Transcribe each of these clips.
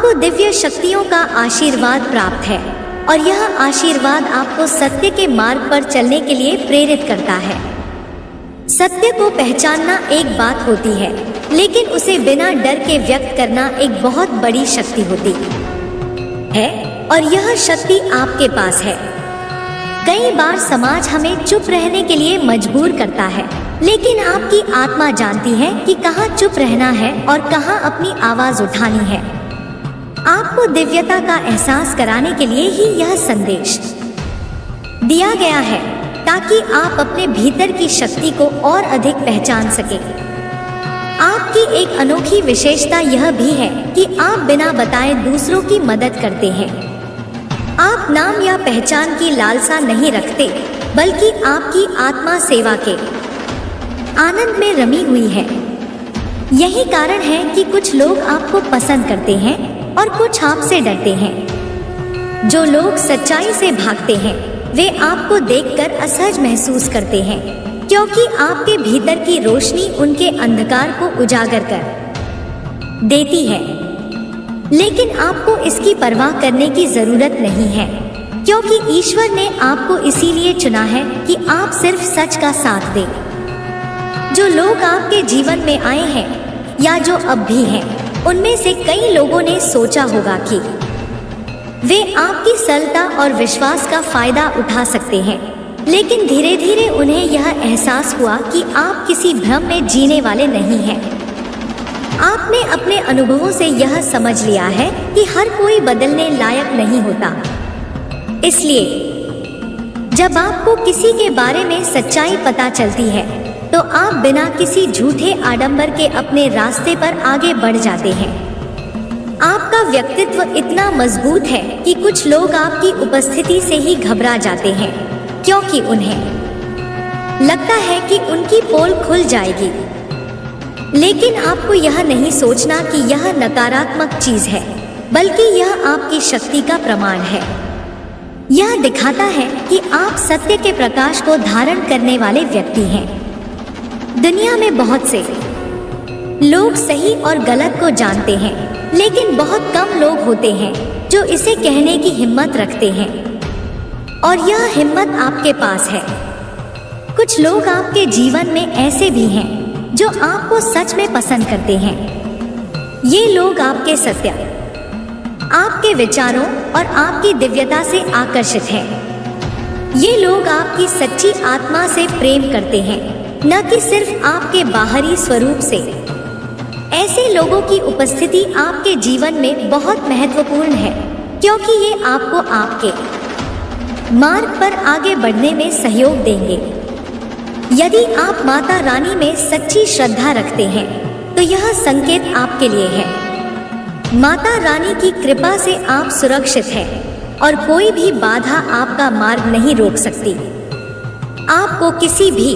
आपको दिव्य शक्तियों का आशीर्वाद प्राप्त है और यह आशीर्वाद आपको सत्य के मार्ग पर चलने के लिए प्रेरित करता है। सत्य को पहचानना एक बात होती है, लेकिन उसे बिना डर के व्यक्त करना एक बहुत बड़ी शक्ति होती है और यह शक्ति आपके पास है। कई बार समाज हमें चुप रहने के लिए मजबूर करता है, लेकिन आपकी आत्मा जानती है कि कहाँ चुप रहना है और कहाँ अपनी आवाज उठानी है। आपको दिव्यता का एहसास कराने के लिए ही यह संदेश दिया गया है, ताकि आप अपने भीतर की शक्ति को और अधिक पहचान सकें। आपकी एक अनोखी विशेषता यह भी है कि आप बिना बताए दूसरों की मदद करते हैं। आप नाम या पहचान की लालसा नहीं रखते, बल्कि आपकी आत्मा सेवा के आनंद में रमी हुई है। यही कारण है कि कुछ लोग आपको पसंद करते हैं और कुछ आपसे डरते हैं। जो लोग सच्चाई से भागते हैं, वे आपको देखकर असहज महसूस करते हैं, क्योंकि आपके भीतर की रोशनी उनके अंधकार को उजागर कर देती है। लेकिन आपको इसकी परवाह करने की जरूरत नहीं है, क्योंकि ईश्वर ने आपको इसीलिए चुना है कि आप सिर्फ सच का साथ दें। जो लोग आपके जीवन में आए हैं या जो अब भी हैं, उनमें से कई लोगों ने सोचा होगा कि वे आपकी सरलता और विश्वास का फायदा उठा सकते हैं, लेकिन धीरे धीरे उन्हें यह एहसास हुआ कि आप किसी भ्रम में जीने वाले नहीं हैं। आपने अपने अनुभवों से यह समझ लिया है कि हर कोई बदलने लायक नहीं होता। इसलिए जब आपको किसी के बारे में सच्चाई पता चलती है, तो आप बिना किसी झूठे आडंबर के अपने रास्ते पर आगे बढ़ जाते हैं। आपका व्यक्तित्व इतना मजबूत है कि कुछ लोग आपकी उपस्थिति से ही घबरा जाते हैं, क्योंकि उन्हें लगता है कि उनकी पोल खुल जाएगी। लेकिन आपको यह नहीं सोचना कि यह नकारात्मक चीज है, बल्कि यह आपकी शक्ति का प्रमाण है। यह दिखाता है कि आप सत्य के प्रकाश को धारण करने वाले व्यक्ति हैं। दुनिया में बहुत से लोग सही और गलत को जानते हैं, लेकिन बहुत कम लोग होते हैं जो इसे कहने की हिम्मत रखते हैं, और यह हिम्मत आपके पास है। कुछ लोग आपके जीवन में ऐसे भी हैं जो आपको सच में पसंद करते हैं। ये लोग आपके सत्य, आपके विचारों और आपकी दिव्यता से आकर्षित हैं। ये लोग आपकी सच्ची आत्मा से प्रेम करते हैं, न कि सिर्फ आपके बाहरी स्वरूप से। ऐसे लोगों की उपस्थिति आपके जीवन में बहुत महत्वपूर्ण है, क्योंकि ये आपको आपके मार्ग पर आगे बढ़ने में सहयोग देंगे। यदि आप माता रानी में सच्ची श्रद्धा रखते हैं, तो यह संकेत आपके लिए है। माता रानी की कृपा से आप सुरक्षित हैं और कोई भी बाधा आपका मार्ग नहीं रोक सकती। आपको किसी भी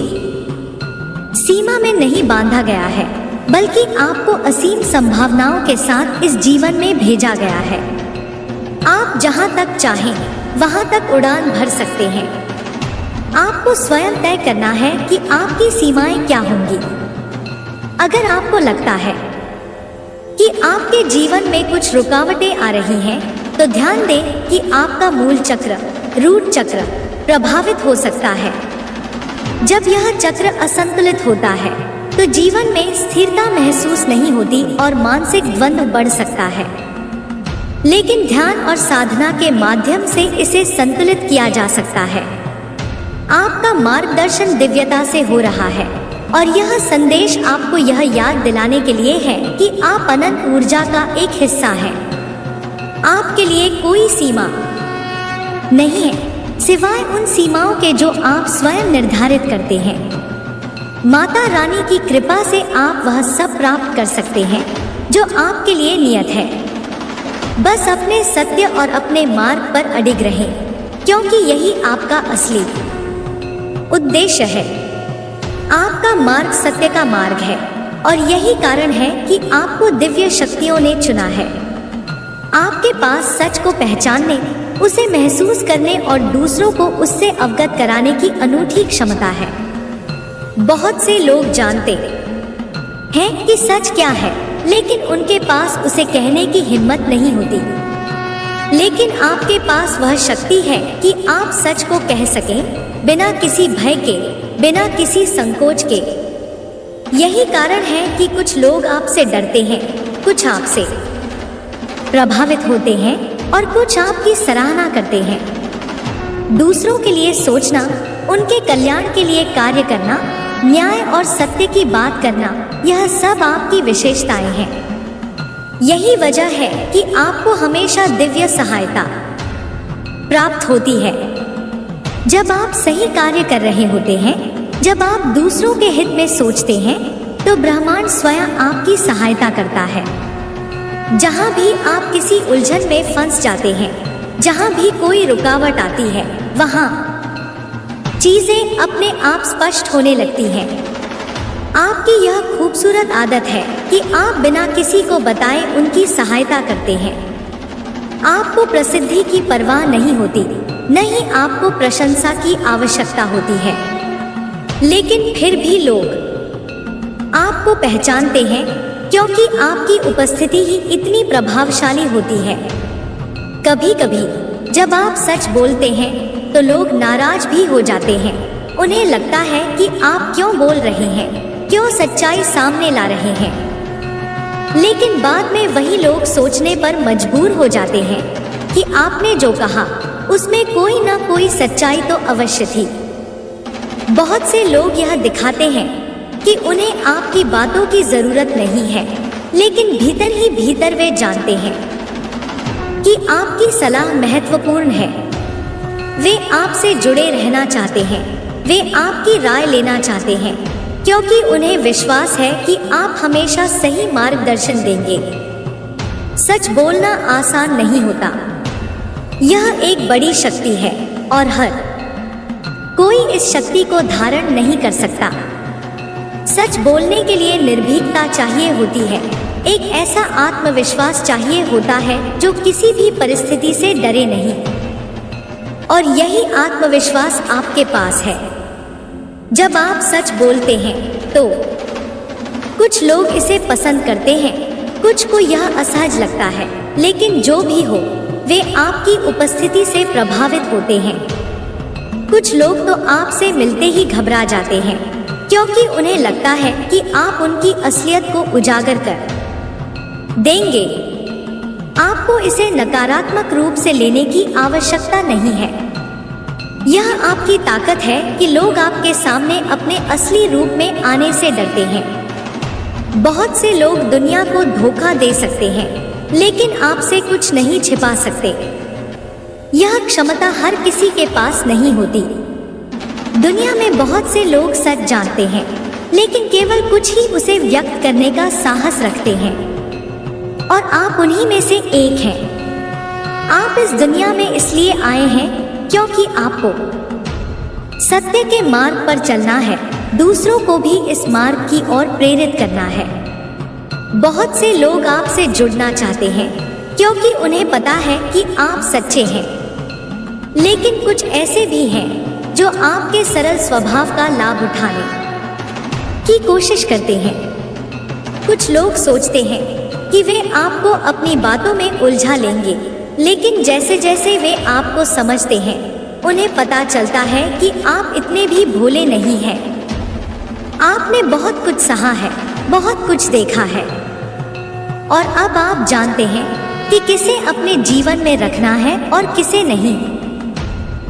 सीमा में नहीं बांधा गया है, बल्कि आपको असीम संभावनाओं के साथ इस जीवन में भेजा गया है। आप जहां तक चाहें वहां तक उड़ान भर सकते हैं। आपको स्वयं तय करना है कि आपकी सीमाएं क्या होंगी। अगर आपको लगता है कि आपके जीवन में कुछ रुकावटें आ रही हैं, तो ध्यान दें कि आपका मूल चक्र, रूट चक्र, प्रभावित हो सकता है। जब यह चक्र असंतुलित होता है, तो जीवन में स्थिरता महसूस नहीं होती और मानसिक द्वंद्व बढ़ सकता है। लेकिन ध्यान और साधना के माध्यम से इसे संतुलित किया जा सकता है। आपका मार्गदर्शन दिव्यता से हो रहा है, और यह संदेश आपको यह याद दिलाने के लिए है कि आप अनंत ऊर्जा का एक हिस्सा हैं। आपके लिए कोई सीमा नहीं है, सिवाय उन सीमाओं के जो आप स्वयं निर्धारित करते हैं। माता रानी की कृपा से आप वह सब प्राप्त कर सकते हैं जो आपके लिए नियत है। बस अपने सत्य और अपने मार्ग पर अडिग रहें, क्योंकि यही आपका असली उद्देश्य है। आपका मार्ग सत्य का मार्ग है, और यही कारण है कि आपको दिव्य शक्तियों ने चुना है। आपके पास सच को पहचानने, उसे महसूस करने और दूसरों को उससे अवगत कराने की अनूठी क्षमता है। बहुत से लोग जानते हैं कि सच क्या है, लेकिन उनके पास उसे कहने की हिम्मत नहीं होती। लेकिन आपके पास वह शक्ति है कि आप सच को कह सकें, बिना किसी भय के, बिना किसी संकोच के। यही कारण है कि कुछ लोग आपसे डरते हैं, कुछ आपसे प्रभावित होते हैं और कुछ आपकी सराहना करते हैं। दूसरों के लिए सोचना, उनके कल्याण के लिए कार्य करना, न्याय और सत्य की बात करना, यह सब आपकी विशेषताएं हैं। यही वजह है कि आपको हमेशा दिव्य सहायता प्राप्त होती है। जब आप सही कार्य कर रहे होते हैं, जब आप दूसरों के हित में सोचते हैं, तो ब्रह्मांड स्वयं आपकी सहायता करता है। जहाँ भी आप किसी उलझन में फंस जाते हैं, जहाँ भी कोई रुकावट आती है, वहाँ चीजें अपने आप स्पष्ट होने लगती हैं। आपकी यह खूबसूरत आदत है कि आप बिना किसी को बताए उनकी सहायता करते हैं। आपको प्रसिद्धि की परवाह नहीं होती, न ही आपको प्रशंसा की आवश्यकता होती है। लेकिन फिर भी लोग आपको पहचानते हैं, क्योंकि आपकी उपस्थिति ही इतनी प्रभावशाली होती है। कभी कभी जब आप सच बोलते हैं तो लोग नाराज भी हो जाते हैं। उन्हें लगता है कि आप क्यों बोल रहे हैं, क्यों सच्चाई सामने ला रहे हैं। लेकिन बाद में वही लोग सोचने पर मजबूर हो जाते हैं कि आपने जो कहा उसमें कोई ना कोई सच्चाई तो अवश्य थी। बहुत से लोग यह दिखाते हैं कि उन्हें आपकी बातों की जरूरत नहीं है, लेकिन भीतर ही भीतर वे जानते हैं कि आपकी सलाह महत्वपूर्ण है। वे आपसे जुड़े रहना चाहते हैं, वे आपकी राय लेना चाहते हैं, क्योंकि उन्हें विश्वास है कि आप हमेशा सही मार्गदर्शन देंगे। सच बोलना आसान नहीं होता, यह एक बड़ी शक्ति है और हर कोई इस शक्ति को धारण नहीं कर सकता। सच बोलने के लिए निर्भीकता चाहिए होती है, एक ऐसा आत्मविश्वास चाहिए होता है जो किसी भी परिस्थिति से डरे नहीं, और यही आत्मविश्वास आपके पास है। जब आप सच बोलते हैं तो कुछ लोग इसे पसंद करते हैं, कुछ को यह असहज लगता है, लेकिन जो भी हो वे आपकी उपस्थिति से प्रभावित होते हैं। कुछ लोग तो आपसे मिलते ही घबरा जाते हैं, क्योंकि उन्हें लगता है कि आप उनकी असलियत को उजागर कर देंगे। आपको इसे नकारात्मक रूप से लेने की आवश्यकता नहीं है। यह आपकी ताकत है कि लोग आपके सामने अपने असली रूप में आने से डरते हैं। बहुत से लोग दुनिया को धोखा दे सकते हैं, लेकिन आपसे कुछ नहीं छिपा सकते। यह क्षमता हर किसी के पास नहीं होती। दुनिया में बहुत से लोग सच जानते हैं, लेकिन केवल कुछ ही उसे व्यक्त करने का साहस रखते हैं, और आप उन्हीं में से एक हैं। आप इस दुनिया में इसलिए आए हैं क्योंकि आपको सत्य के मार्ग पर चलना है, दूसरों को भी इस मार्ग की ओर प्रेरित करना है। बहुत से लोग आपसे जुड़ना चाहते हैं क्योंकि उन्हें पता है कि आप सच्चे हैं, लेकिन कुछ ऐसे भी हैं जो आपके सरल स्वभाव का लाभ उठाने की कोशिश करते हैं। कुछ लोग सोचते हैं कि वे आपको अपनी बातों में उलझा लेंगे, लेकिन जैसे जैसे वे आपको समझते हैं, उन्हें पता चलता है कि आप इतने भी भोले नहीं हैं। आपने बहुत कुछ सहा है, बहुत कुछ देखा है, और अब आप जानते हैं कि किसे अपने जीवन में रखना है और किसे नहीं।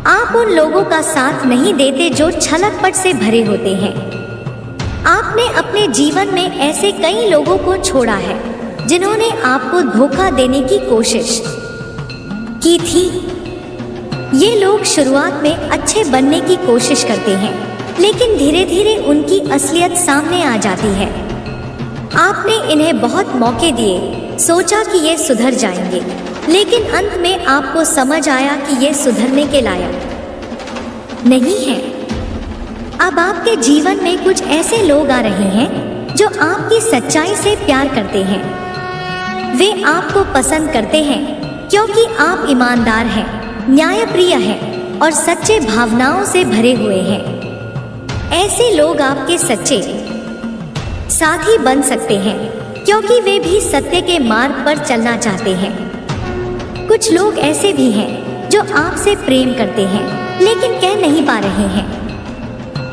आप उन लोगों का साथ नहीं देते जो छलकपट से भरे होते हैं। आपने अपने जीवन में ऐसे कई लोगों को छोड़ा है जिन्होंने आपको धोखा देने की कोशिश की थी। ये लोग शुरुआत में अच्छे बनने की कोशिश करते हैं, लेकिन धीरे धीरे उनकी असलियत सामने आ जाती है। आपने इन्हें बहुत मौके दिए, सोचा कि ये सुधर जाएंगे, लेकिन अंत में आपको समझ आया कि ये सुधरने के लायक नहीं है। अब आपके जीवन में कुछ ऐसे लोग आ रहे हैं जो आपकी सच्चाई से प्यार करते हैं। वे आपको पसंद करते हैं क्योंकि आप ईमानदार हैं, न्यायप्रिय हैं और सच्चे भावनाओं से भरे हुए हैं। ऐसे लोग आपके सच्चे साथी बन सकते हैं क्योंकि वे भी सत्य के मार्ग पर चलना चाहते हैं। कुछ लोग ऐसे भी हैं जो आपसे प्रेम करते हैं लेकिन कह नहीं पा रहे हैं।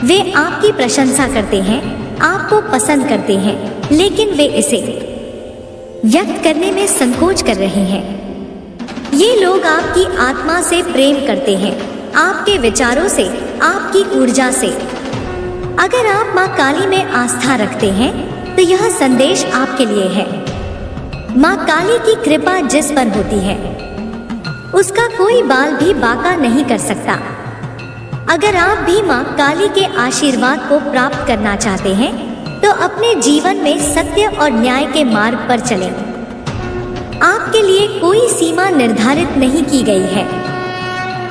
वे आपकी प्रशंसा करते हैं, आपको पसंद करते हैं, लेकिन वे इसे व्यक्त करने में संकोच कर रहे हैं। ये लोग आपकी आत्मा से प्रेम करते हैं, आपके विचारों से, आपकी ऊर्जा से। अगर आप माँ काली में आस्था रखते हैं तो यह संदेश आपके लिए है। माँ काली की कृपा जिस पर होती है उसका कोई बाल भी बांका नहीं कर सकता। अगर आप भी माँ काली के आशीर्वाद को प्राप्त करना चाहते हैं तो अपने जीवन में सत्य और न्याय के मार्ग पर चलें। आपके लिए कोई सीमा निर्धारित नहीं की गई है।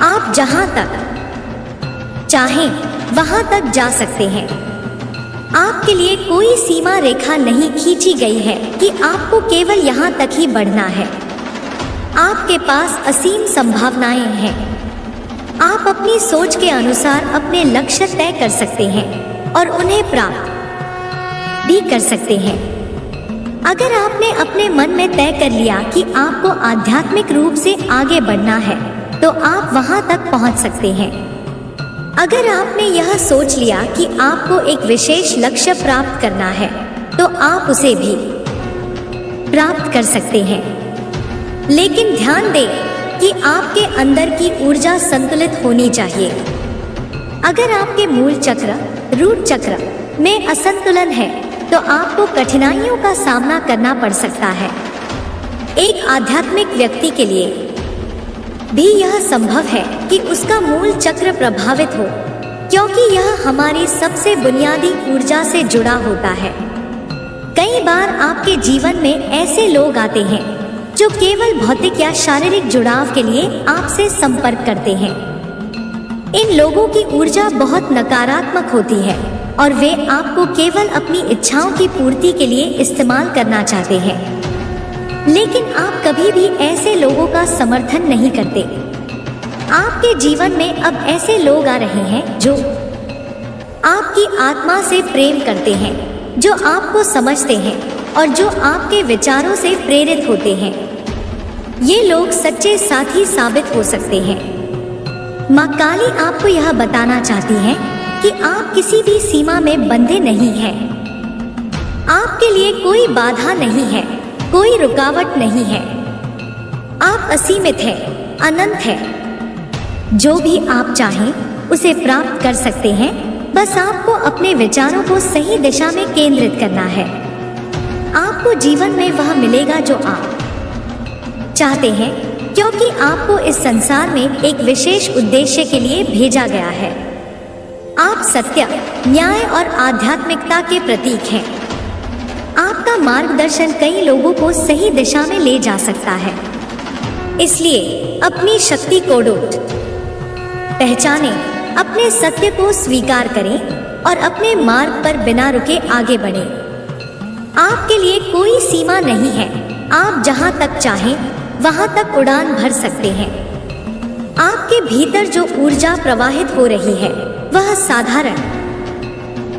आप जहां तक चाहें वहां तक जा सकते हैं। आपके लिए कोई सीमा रेखा नहीं खींची गई है कि आपको केवल यहां तक ही बढ़ना है। आपके पास असीम संभावनाएं हैं। आप अपनी सोच के अनुसार अपने लक्ष्य तय कर सकते हैं और उन्हें प्राप्त भी कर सकते हैं। अगर आपने अपने मन में तय कर लिया कि आपको आध्यात्मिक रूप से आगे बढ़ना है तो आप वहां तक पहुंच सकते हैं। अगर आपने यह सोच लिया कि आपको एक विशेष लक्ष्य प्राप्त करना है तो आप उसे भी प्राप्त कर सकते हैं। लेकिन ध्यान दें कि आपके अंदर की ऊर्जा संतुलित होनी चाहिए। अगर आपके मूल चक्र, रूट चक्र में असंतुलन है तो आपको कठिनाइयों का सामना करना पड़ सकता है। एक आध्यात्मिक व्यक्ति के लिए भी यह संभव है कि उसका मूल चक्र प्रभावित हो, क्योंकि यह हमारी सबसे बुनियादी ऊर्जा से जुड़ा होता है। कई बार आपके जीवन में ऐसे लोग आते हैं जो केवल भौतिक या शारीरिक जुड़ाव के लिए आपसे संपर्क करते हैं। इन लोगों की ऊर्जा बहुत नकारात्मक होती है और वे आपको केवल अपनी इच्छाओं की पूर्ति के लिए इस्तेमाल करना चाहते हैं। लेकिन आप कभी भी ऐसे लोगों का समर्थन नहीं करते। आपके जीवन में अब ऐसे लोग आ रहे हैं जो आपकी आत्मा से प्रेम करते हैं, जो आपको समझते हैं और जो आपके विचारों से प्रेरित होते हैं। ये लोग सच्चे साथी साबित हो सकते हैं। माँ काली आपको यह बताना चाहती हैं कि आप किसी भी सीमा में बंधे नहीं हैं। आपके लिए कोई बाधा नहीं है, कोई रुकावट नहीं है। आप असीमित हैं, अनंत हैं। जो भी आप चाहें उसे प्राप्त कर सकते हैं। बस आपको अपने विचारों को सही दिशा में केंद्रित करना है। आपको जीवन में वह मिलेगा जो आप चाहते हैं, क्योंकि आपको इस संसार में एक विशेष उद्देश्य के लिए भेजा गया है। आप सत्य, न्याय और आध्यात्मिकता के प्रतीक हैं। आपका मार्गदर्शन कई लोगों को सही दिशा में ले जा सकता है। इसलिए अपनी शक्ति को पहचानें, अपने सत्य को स्वीकार करें और अपने मार्ग पर बिना रुके आगे बढ़ें। आपके लिए कोई सीमा नहीं है। आप जहां तक चाहें वहां तक उड़ान भर सकते हैं। आपके भीतर जो ऊर्जा प्रवाहित हो रही है वह साधारण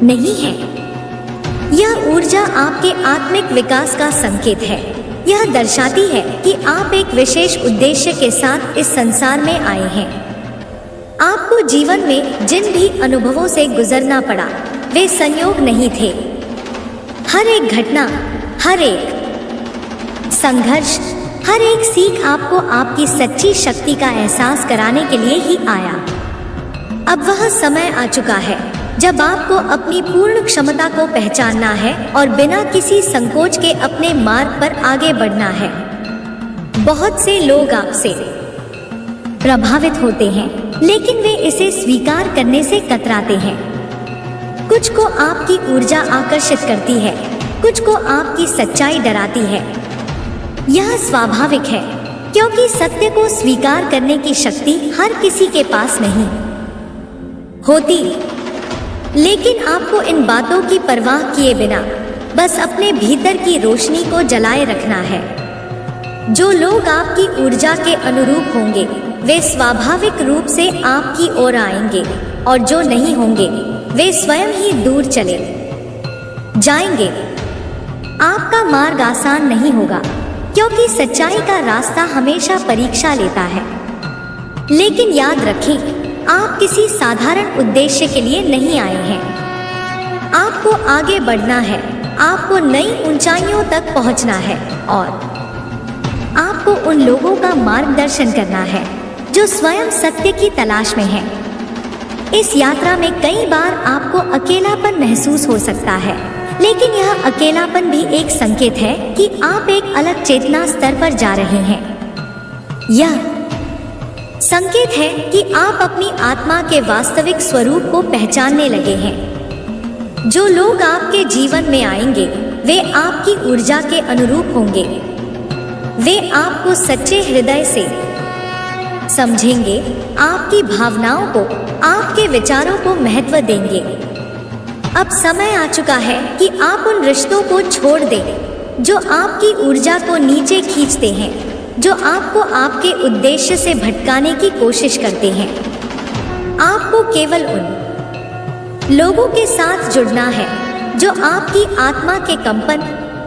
नहीं है। यह ऊर्जा आपके आत्मिक विकास का संकेत है। यह दर्शाती है कि आप एक विशेष उद्देश्य के साथ इस संसार में आए हैं। आपको जीवन में जिन भी अनुभवों से गुजरना पड़ा वे संयोग नहीं थे। हर एक घटना, हर एक संघर्ष, हर एक सीख आपको आपकी सच्ची शक्ति का एहसास कराने के लिए ही आया। अब वह समय आ चुका है जब आपको अपनी पूर्ण क्षमता को पहचानना है और बिना किसी संकोच के अपने मार्ग पर आगे बढ़ना है। बहुत से लोग आपसे प्रभावित होते हैं, लेकिन वे इसे स्वीकार करने से कतराते हैं। कुछ को आपकी ऊर्जा आकर्षित करती है, कुछ को आपकी सच्चाई डराती है। यह स्वाभाविक है, क्योंकि सत्य को स्वीकार करने की शक्ति हर किसी के पास नहीं होती। लेकिन आपको इन बातों की परवाह किए बिना बस अपने भीतर की रोशनी को जलाए रखना है। जो लोग आपकी ऊर्जा के अनुरूप होंगे वे स्वाभाविक रूप से आपकी ओर आएंगे, और जो नहीं होंगे वे स्वयं ही दूर चले जाएंगे। आपका मार्ग आसान नहीं होगा, क्योंकि सच्चाई का रास्ता हमेशा परीक्षा लेता है। लेकिन याद रखें, आप किसी साधारण उद्देश्य के लिए नहीं आए हैं। आपको आगे बढ़ना है, आपको नई ऊंचाइयों तक पहुंचना है और आपको उन लोगों का मार्गदर्शन करना है जो स्वयं सत्य की तलाश में हैं। इस यात्रा में कई बार आपको अकेलापन महसूस हो सकता है, लेकिन यह अकेलापन भी एक संकेत है कि आप एक अलग चेतना स्तर पर जा रहे हैं। यह संकेत है कि आप अपनी आत्मा के वास्तविक स्वरूप को पहचानने लगे हैं। जो लोग आपके जीवन में आएंगे वे आपकी ऊर्जा के अनुरूप होंगे। वे आपको सच्चे हृदय से समझेंगे, आपकी भावनाओं को, आपके विचारों को महत्व देंगे। अब समय आ चुका है कि आप उन रिश्तों को छोड़ दें जो आपकी ऊर्जा को नीचे खींचते हैं, जो आपको आपके उद्देश्य से भटकाने की कोशिश करते हैं। आपको केवल उन लोगों के साथ जुड़ना है जो आपकी आत्मा के कंपन,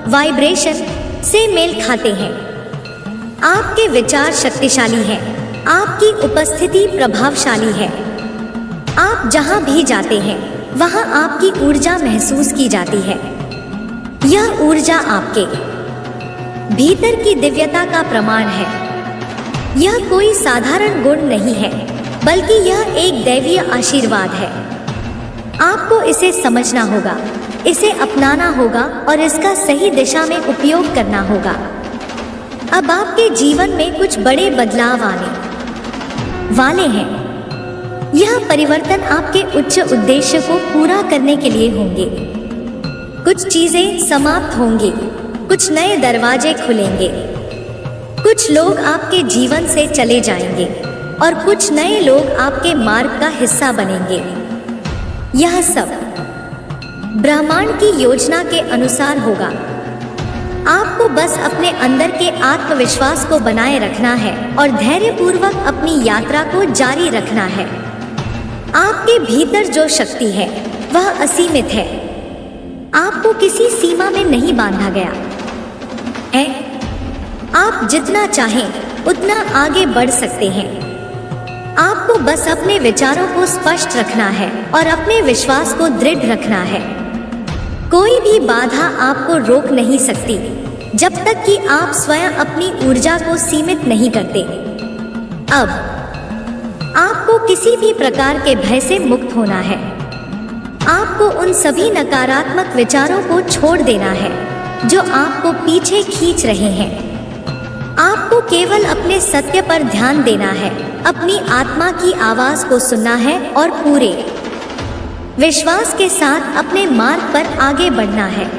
वाइब्रेशन से मेल खाते हैं। आपके विचार शक्तिशाली हैं, आपकी उपस्थिति प्रभावशाली है। आप जहां भी जाते हैं वहां आपकी ऊर्जा महसूस की जाती है। यह ऊर्जा आपके भीतर की दिव्यता का प्रमाण है। यह कोई साधारण गुण नहीं है, बल्कि यह एक दैवीय आशीर्वाद है। आपको इसे समझना होगा, इसे अपनाना होगा और इसका सही दिशा में उपयोग करना होगा। अब आपके जीवन में कुछ बड़े बदलाव आने वाले हैं। यह परिवर्तन आपके उच्च उद्देश्य को पूरा करने के लिए होंगे। कुछ चीजें समाप्त होंगी, कुछ नए दरवाजे खुलेंगे, कुछ लोग आपके जीवन से चले जाएंगे और कुछ नए लोग आपके मार्ग का हिस्सा बनेंगे। यह सब ब्रह्मांड की योजना के अनुसार होगा। आपको बस अपने अंदर के आत्मविश्वास को बनाए रखना है और धैर्यपूर्वक अपनी यात्रा को जारी रखना है। आपके भीतर जो शक्ति है वह असीमित है। आपको किसी सीमा में नहीं बांधा गया है। आप जितना चाहें उतना आगे बढ़ सकते हैं। आपको बस अपने विचारों को स्पष्ट रखना है और अपने विश्वास को दृढ़ रखना है। कोई भी बाधा आपको रोक नहीं सकती जब तक कि आप स्वयं अपनी ऊर्जा को सीमित नहीं करते। अब आपको किसी भी प्रकार के भय से मुक्त होना है। आपको उन सभी नकारात्मक विचारों को छोड़ देना है जो आपको पीछे खींच रहे हैं। आपको केवल अपने सत्य पर ध्यान देना है, अपनी आत्मा की आवाज को सुनना है और पूरे विश्वास के साथ अपने मार्ग पर आगे बढ़ना है।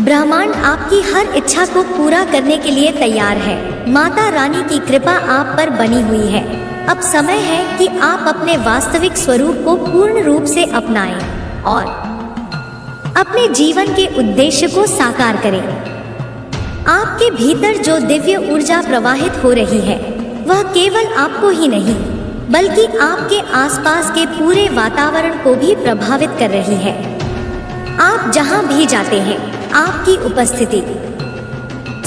ब्रह्मांड आपकी हर इच्छा को पूरा करने के लिए तैयार है। माता रानी की कृपा आप पर बनी हुई है। अब समय है कि आप अपने वास्तविक स्वरूप को पूर्ण रूप से अपनाएं और अपने जीवन के उद्देश्य को साकार करें। आपके भीतर जो दिव्य ऊर्जा प्रवाहित हो रही है वह केवल आपको ही नहीं बल्कि आपके आसपास के पूरे वातावरण को भी प्रभावित कर रही है। आप जहां भी जाते हैं आपकी उपस्थिति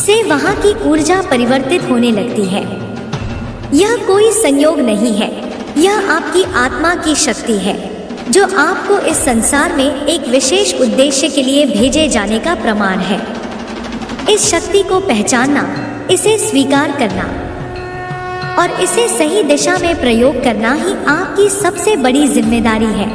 से वहां की ऊर्जा परिवर्तित होने लगती है। यह कोई संयोग नहीं है, यह आपकी आत्मा की शक्ति है जो आपको इस संसार में एक विशेष उद्देश्य के लिए भेजे जाने का प्रमाण है। इस शक्ति को पहचानना, इसे स्वीकार करना और इसे सही दिशा में प्रयोग करना ही आपकी सबसे बड़ी जिम्मेदारी है।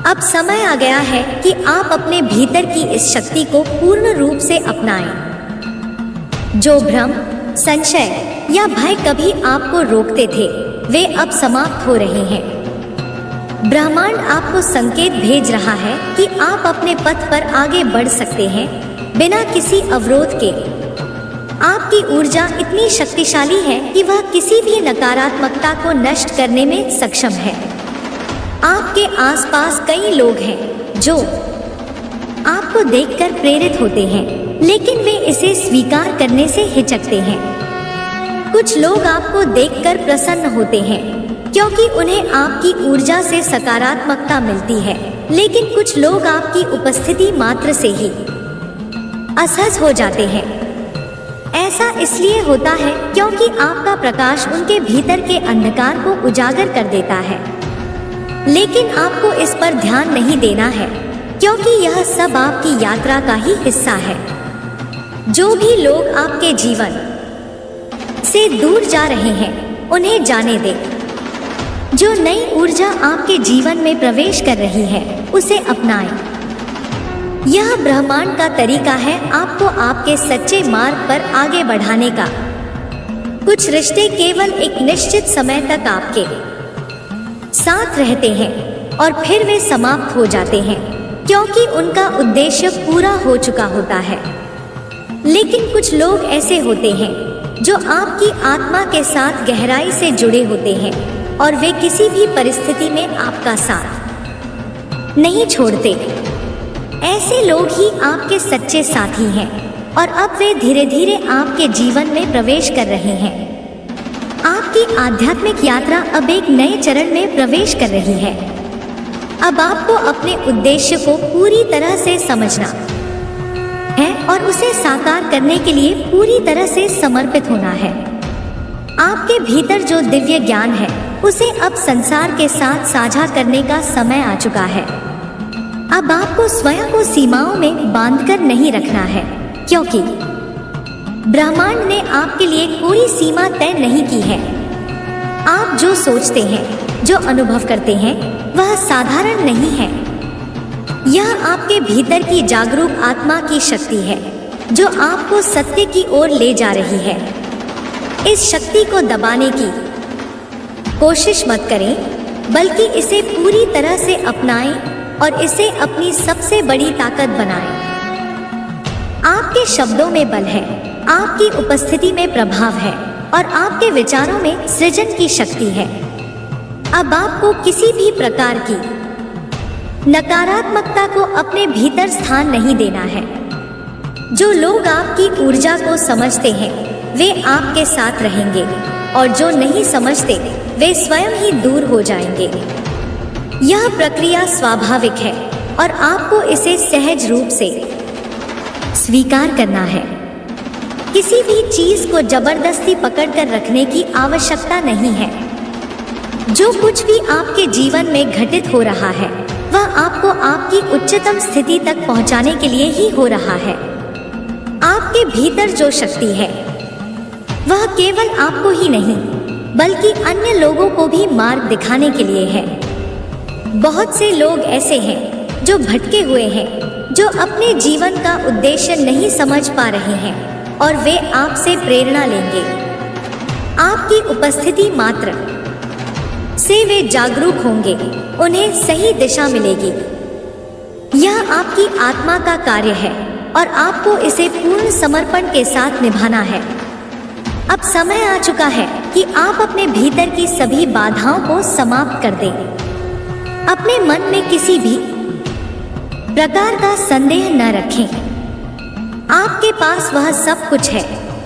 अब समय आ गया है कि आप अपने भीतर की इस शक्ति को पूर्ण रूप से अपनाएं। जो भ्रम, संशय या भय कभी आपको रोकते थे वे अब समाप्त हो रहे हैं। ब्रह्मांड आपको संकेत भेज रहा है कि आप अपने पथ पर आगे बढ़ सकते हैं बिना किसी अवरोध के। आपकी ऊर्जा इतनी शक्तिशाली है कि वह किसी भी नकारात्मकता को नष्ट करने में सक्षम है। आपके आसपास कई लोग हैं जो आपको देखकर प्रेरित होते हैं, लेकिन वे इसे स्वीकार करने से हिचकते हैं। कुछ लोग आपको देखकर प्रसन्न होते हैं क्योंकि उन्हें आपकी ऊर्जा से सकारात्मकता मिलती है, लेकिन कुछ लोग आपकी उपस्थिति मात्र से ही असहज हो जाते हैं। ऐसा इसलिए होता है क्योंकि आपका प्रकाश उनके भीतर के अंधकार को उजागर कर देता है। लेकिन आपको इस पर ध्यान नहीं देना है, क्योंकि यह सब आपकी यात्रा का ही हिस्सा है। जो भी लोग आपके जीवन से दूर जा रहे हैं, उन्हें जाने दें। जो नई ऊर्जा आपके जीवन में प्रवेश कर रही है, उसे अपनाएं। यह ब्रह्मांड का तरीका है आपको आपके सच्चे मार्ग पर आगे बढ़ाने का। कुछ रिश्ते केवल एक निश्चित समय तक आपके साथ रहते हैं और फिर वे समाप्त हो जाते हैं, क्योंकि उनका उद्देश्य पूरा हो चुका होता है। लेकिन कुछ लोग ऐसे होते हैं जो आपकी आत्मा के साथ गहराई से जुड़े होते हैं और वे किसी भी परिस्थिति में आपका साथ नहीं छोड़ते। ऐसे लोग ही आपके सच्चे साथी हैं और अब वे धीरे धीरे आपके जीवन में प्रवेश कर रहे हैं। आपकी आध्यात्मिक यात्रा अब एक नए चरण में प्रवेश कर रही है। अब आपको अपने उद्देश्य को पूरी तरह से समझना है और उसे साकार करने के लिए पूरी तरह से समर्पित होना है। आपके भीतर जो दिव्य ज्ञान है, उसे अब संसार के साथ साझा करने का समय आ चुका है। अब आपको स्वयं को सीमाओं में बांधकर नहीं रखना है, क्योंकि ब्रह्मांड ने आपके लिए कोई सीमा तय नहीं की है। आप जो सोचते हैं, जो अनुभव करते हैं, वह साधारण नहीं है। यह आपके भीतर की जागरूक आत्मा की शक्ति है, जो आपको सत्य की ओर ले जा रही है। इस शक्ति को दबाने की कोशिश मत करें, बल्कि इसे पूरी तरह से अपनाएं और इसे अपनी सबसे बड़ी ताकत बनाएं। आपके शब्दों में बल है, आपकी उपस्थिति में प्रभाव है और आपके विचारों में सृजन की शक्ति है। अब आपको किसी भी प्रकार की नकारात्मकता को अपने भीतर स्थान नहीं देना है। जो लोग आपकी ऊर्जा को समझते हैं, वे आपके साथ रहेंगे और जो नहीं समझते, वे स्वयं ही दूर हो जाएंगे। यह प्रक्रिया स्वाभाविक है और आपको इसे सहज रूप से स्वीकार करना है। किसी भी चीज को जबरदस्ती पकड़कर रखने की आवश्यकता नहीं है। जो कुछ भी आपके जीवन में घटित हो रहा है, वह आपको आपकी उच्चतम स्थिति तक पहुंचाने के लिए ही हो रहा है। आपके भीतर जो शक्ति है, वह केवल आपको ही नहीं, बल्कि अन्य लोगों को भी मार्ग दिखाने के लिए है। बहुत से लोग ऐसे हैं जो भटके हुए हैं, जो अपने जीवन का उद्देश्य नहीं समझ पा रहे हैं और वे आपसे प्रेरणा लेंगे। आपकी उपस्थिति मात्र से वे जागरूक होंगे, उन्हें सही दिशा मिलेगी। यह आपकी आत्मा का कार्य है और आपको इसे पूर्ण समर्पण के साथ निभाना है। अब समय आ चुका है कि आप अपने भीतर की सभी बाधाओं को समाप्त कर दें। अपने मन में किसी भी प्रकार का संदेह न रखें। आपके पास वह सब कुछ है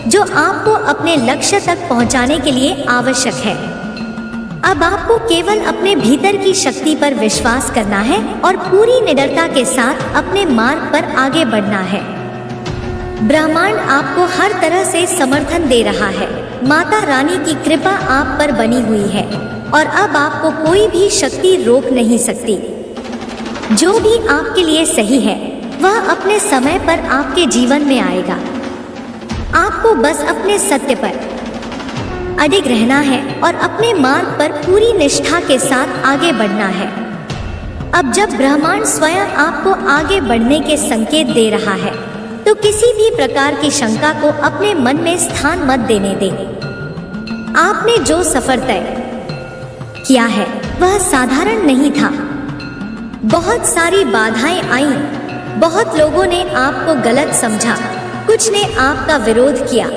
जो आपको अपने लक्ष्य तक पहुंचाने के लिए आवश्यक है। अब आपको केवल अपने भीतर की शक्ति पर विश्वास करना है और पूरी निडरता के साथ अपने मार्ग पर आगे बढ़ना है। ब्रह्मांड आपको हर तरह से समर्थन दे रहा है। माता रानी की कृपा आप पर बनी हुई है और अब आपको कोई भी शक्ति रोक नहीं सकती। जो भी आपके लिए सही है, वह अपने समय पर आपके जीवन में आएगा। आपको बस अपने सत्य पर अडिग रहना है और अपने मार्ग पर पूरी निष्ठा के साथ आगे बढ़ना है। अब जब ब्रह्मांड स्वयं आपको आगे बढ़ने के संकेत दे रहा है, तो किसी भी प्रकार की शंका को अपने मन में स्थान मत देने दें। आपने जो सफर तय किया है, वह साधारण नहीं था। बहुत सारी बाधाएं आईं, बहुत लोगों ने आपको गलत समझा, कुछ ने आपका विरोध किया,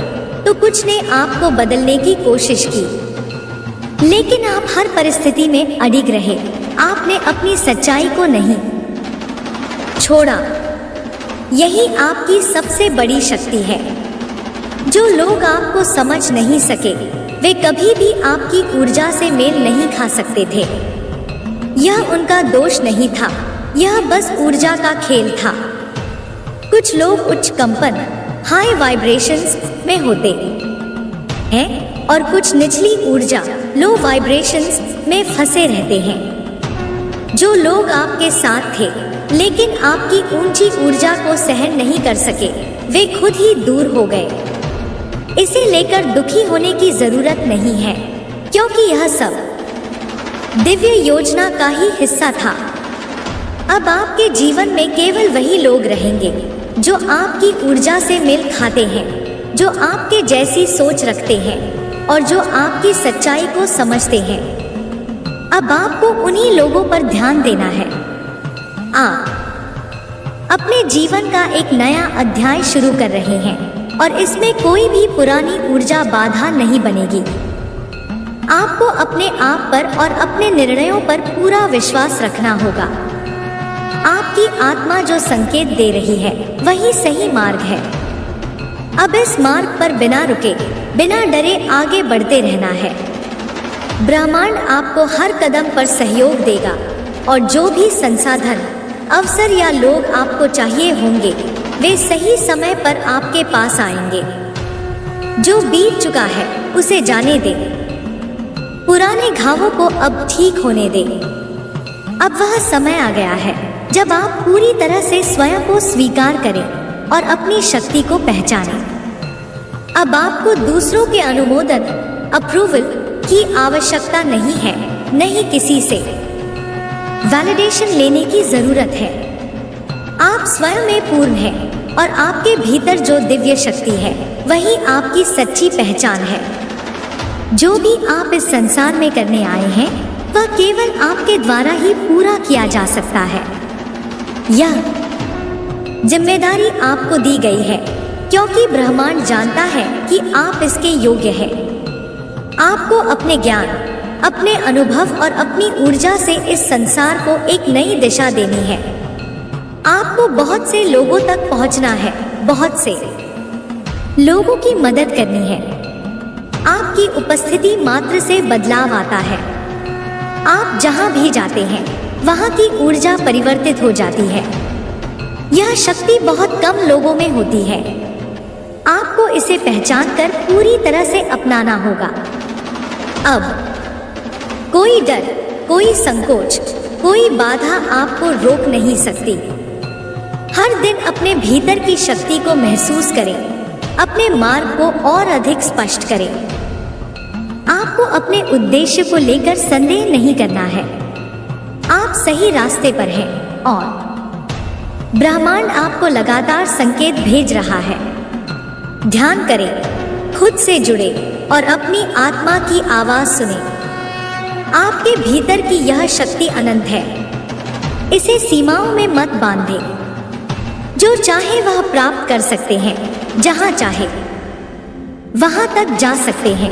तो कुछ ने आपको बदलने की कोशिश की। लेकिन आप हर परिस्थिति में अडिग रहे। आपने अपनी सच्चाई को नहीं छोड़ा। यही आपकी सबसे बड़ी शक्ति है। जो लोग आपको समझ नहीं सके, वे कभी भी आपकी ऊर्जा से मेल नहीं खा सकते थे। यह उनका दोष नहीं था, यह बस ऊर्जा का खेल था। कुछ लोग उच्च कंपन हाई वाइब्रेशंस में होते हैं और कुछ निचली ऊर्जा लो वाइब्रेशंस में फंसे रहते हैं। जो लोग आपके साथ थे लेकिन आपकी ऊंची ऊर्जा को सहन नहीं कर सके, वे खुद ही दूर हो गए। इसे लेकर दुखी होने की जरूरत नहीं है, क्योंकि यह सब दिव्य योजना का ही हिस्सा था। अब आपके जीवन में केवल वही लोग रहेंगे जो आपकी ऊर्जा से मेल खाते हैं, जो आपके जैसी सोच रखते हैं और जो आपकी सच्चाई को समझते हैं। अब आपको उन्हीं लोगों पर ध्यान देना है। आप अपने जीवन का एक नया अध्याय शुरू कर रहे हैं और इसमें कोई भी पुरानी ऊर्जा बाधा नहीं बनेगी। आपको अपने आप पर और अपने निर्णयों पर पूरा विश्वास रखना होगा। आपकी आत्मा जो संकेत दे रही है वही सही मार्ग है। अब इस मार्ग पर बिना रुके, बिना डरे आगे बढ़ते रहना है। ब्रह्मांड आपको हर कदम पर सहयोग देगा और जो भी संसाधन, अवसर या लोग आपको चाहिए होंगे, वे सही समय पर आपके पास आएंगे। जो बीत चुका है उसे जाने दे, पुराने घावों को अब ठीक होने दे। अब वह समय आ गया है जब आप पूरी तरह से स्वयं को स्वीकार करें और अपनी शक्ति को पहचानें। अब आपको दूसरों के अनुमोदन, अप्रूवल की आवश्यकता नहीं है, नहीं किसी से वैलिडेशन लेने की जरूरत है। आप स्वयं में पूर्ण हैं और आपके भीतर जो दिव्य शक्ति है वही आपकी सच्ची पहचान है। जो भी आप इस संसार में करने आए हैं वह केवल आपके द्वारा ही पूरा किया जा सकता है। यह जिम्मेदारी आपको दी गई है क्योंकि ब्रह्मांड जानता है कि आप इसके योग्य हैं। आपको अपने ज्ञान, अपने अनुभव और अपनी ऊर्जा से इस संसार को एक नई दिशा देनी है। आपको बहुत से लोगों तक पहुंचना है, बहुत से लोगों की मदद करनी है। आपकी उपस्थिति मात्र से बदलाव आता है। आप जहां भी जाते हैं वहां की ऊर्जा परिवर्तित हो जाती है। यह शक्ति बहुत कम लोगों में होती है। आपको इसे पहचान कर पूरी तरह से अपनाना होगा। अब कोई डर, कोई संकोच, कोई बाधा आपको रोक नहीं सकती। हर दिन अपने भीतर की शक्ति को महसूस करें, अपने मार्ग को और अधिक स्पष्ट करें। आपको अपने उद्देश्य को लेकर संदेह नहीं करना है। आप सही रास्ते पर हैं और ब्रह्मांड आपको लगातार संकेत भेज रहा है। ध्यान करें, खुद से जुड़े और अपनी आत्मा की आवाज सुने। आपके भीतर की यह शक्ति अनंत है, इसे सीमाओं में मत बांधे। जो चाहे वह प्राप्त कर सकते हैं, जहां चाहे वहां तक जा सकते हैं।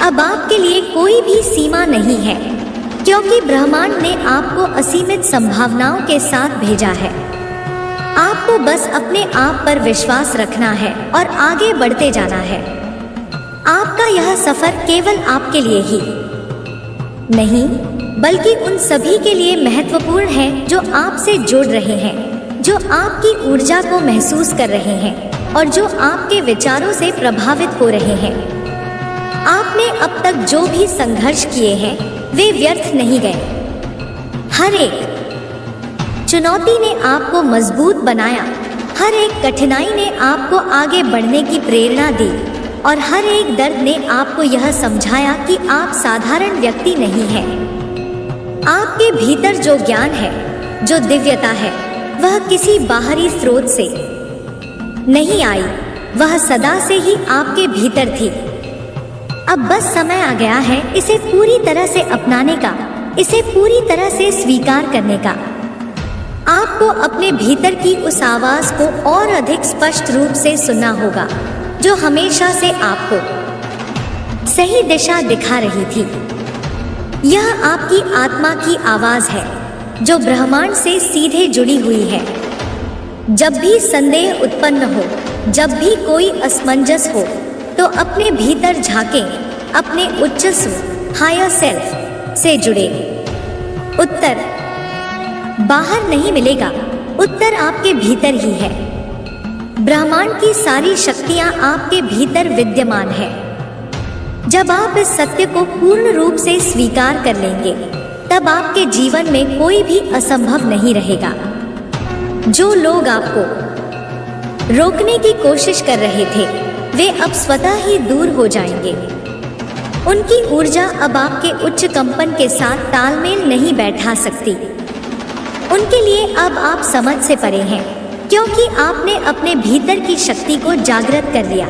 अब आपके लिए कोई भी सीमा नहीं है क्योंकि ब्रह्मांड ने आपको असीमित संभावनाओं के साथ भेजा है। आपको बस अपने आप पर विश्वास रखना है और आगे बढ़ते जाना है। आपका यह सफर केवल आपके लिए ही नहीं बल्कि उन सभी के लिए महत्वपूर्ण है जो आपसे जुड़ रहे हैं, जो आपकी ऊर्जा को महसूस कर रहे हैं और जो आपके विचारों से प्रभावित हो रहे हैं। आपने अब तक जो भी संघर्ष किए हैं वे व्यर्थ नहीं गए। हर एक चुनौती ने आपको मजबूत बनाया, हर एक कठिनाई ने आपको आगे बढ़ने की प्रेरणा दी और हर एक दर्द ने आपको यह समझाया कि आप साधारण व्यक्ति नहीं हैं। आपके भीतर जो ज्ञान है, जो दिव्यता है, वह किसी बाहरी स्रोत से नहीं आई, वह सदा से ही आपके भीतर थी। अब बस समय आ गया है इसे पूरी तरह से अपनाने का, इसे पूरी तरह से स्वीकार करने का। आपको अपने भीतर की उस आवाज को और अधिक स्पष्ट रूप से सुनना होगा जो हमेशा से आपको सही दिशा दिखा रही थी। यह आपकी आत्मा की आवाज है जो ब्रह्मांड से सीधे जुड़ी हुई है। जब भी संदेह उत्पन्न हो, जब भी कोई असमंजस हो, तो अपने भीतर झांकें, अपने उच्च स्व, हायर सेल्फ से जुड़े। उत्तर बाहर नहीं मिलेगा, उत्तर आपके भीतर ही है। ब्रह्मांड की सारी शक्तियां आपके भीतर विद्यमान है। जब आप इस सत्य को पूर्ण रूप से स्वीकार कर लेंगे, तब आपके जीवन में कोई भी असंभव नहीं रहेगा। जो लोग आपको रोकने की कोशिश कर रहे थे, वे अब स्वतः ही दूर हो जाएंगे। उनकी ऊर्जा अब आपके उच्च कंपन के साथ तालमेल नहीं बैठा सकती। उनके लिए अब आप समझ से परे हैं, क्योंकि आपने अपने भीतर की शक्ति को जागृत कर लिया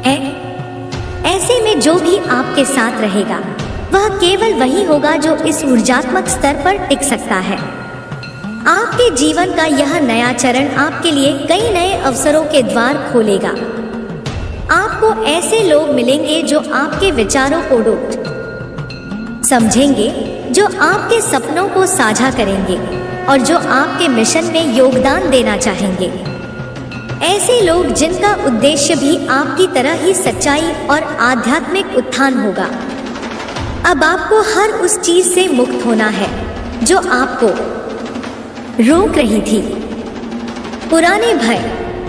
है। ऐसे में जो भी आपके साथ रहेगा, वह केवल वही होगा जो इस ऊर्जात्मक स्तर पर टिक सकता है। आपके जीवन का यह नया चरण आपके लिए कई नए अवसरों के द्वार खोलेगा। आपको ऐसे लोग मिलेंगे जो आपके विचारों को समझेंगे, जो आपके सपनों को साझा करेंगे और जो आपके मिशन में योगदान देना चाहेंगे। ऐसे लोग जिनका उद्देश्य भी आपकी तरह ही सच्चाई और आध्यात्मिक उत्थान होगा। अब आपको हर उस चीज से मुक्त होना है जो आपको रोक रही थी। पुराने भय,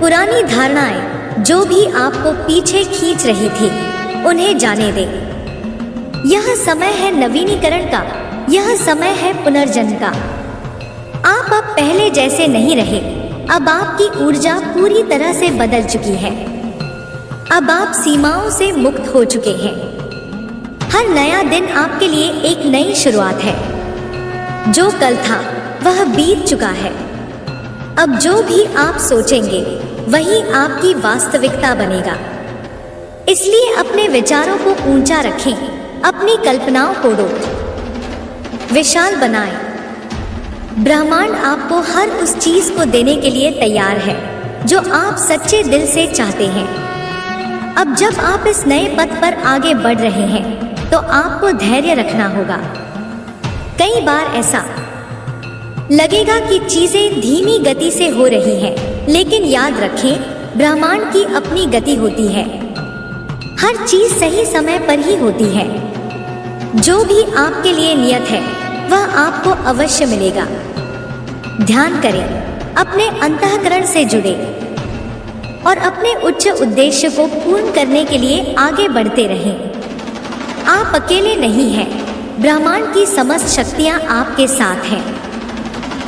पुरानी धारणाएं जो भी आपको पीछे खींच रही थी, उन्हें जाने दें। यह समय है नवीनीकरण का, यह समय है पुनर्जन्म का। आप अब पहले जैसे नहीं रहे। अब आपकी ऊर्जा पूरी तरह से बदल चुकी है। अब आप सीमाओं से मुक्त हो चुके हैं। हर नया दिन आपके लिए एक नई शुरुआत है। जो कल था वह बीत चुका है। अब जो भी आप सोचेंगे, वही आपकी वास्तविकता बनेगा। इसलिए अपने विचारों को ऊंचा रखें, अपनी कल्पनाओं को विशाल बनाएं। ब्रह्मांड आपको हर उस चीज को देने के लिए तैयार है जो आप सच्चे दिल से चाहते हैं। अब जब आप इस नए पथ पर आगे बढ़ रहे हैं, तो आपको धैर्य रखना होगा। कई बार ऐसा लगेगा कि चीजें धीमी गति से हो रही हैं, लेकिन याद रखें, ब्रह्मांड की अपनी गति होती है। हर चीज सही समय पर ही होती है। जो भी आपके लिए नियत है, वह आपको अवश्य मिलेगा। ध्यान करें, अपने अंतःकरण से जुड़े और अपने उच्च उद्देश्य को पूर्ण करने के लिए आगे बढ़ते रहें। आप अकेले नहीं हैं, ब्रह्मांड की समस्त शक्तियां आपके साथ हैं।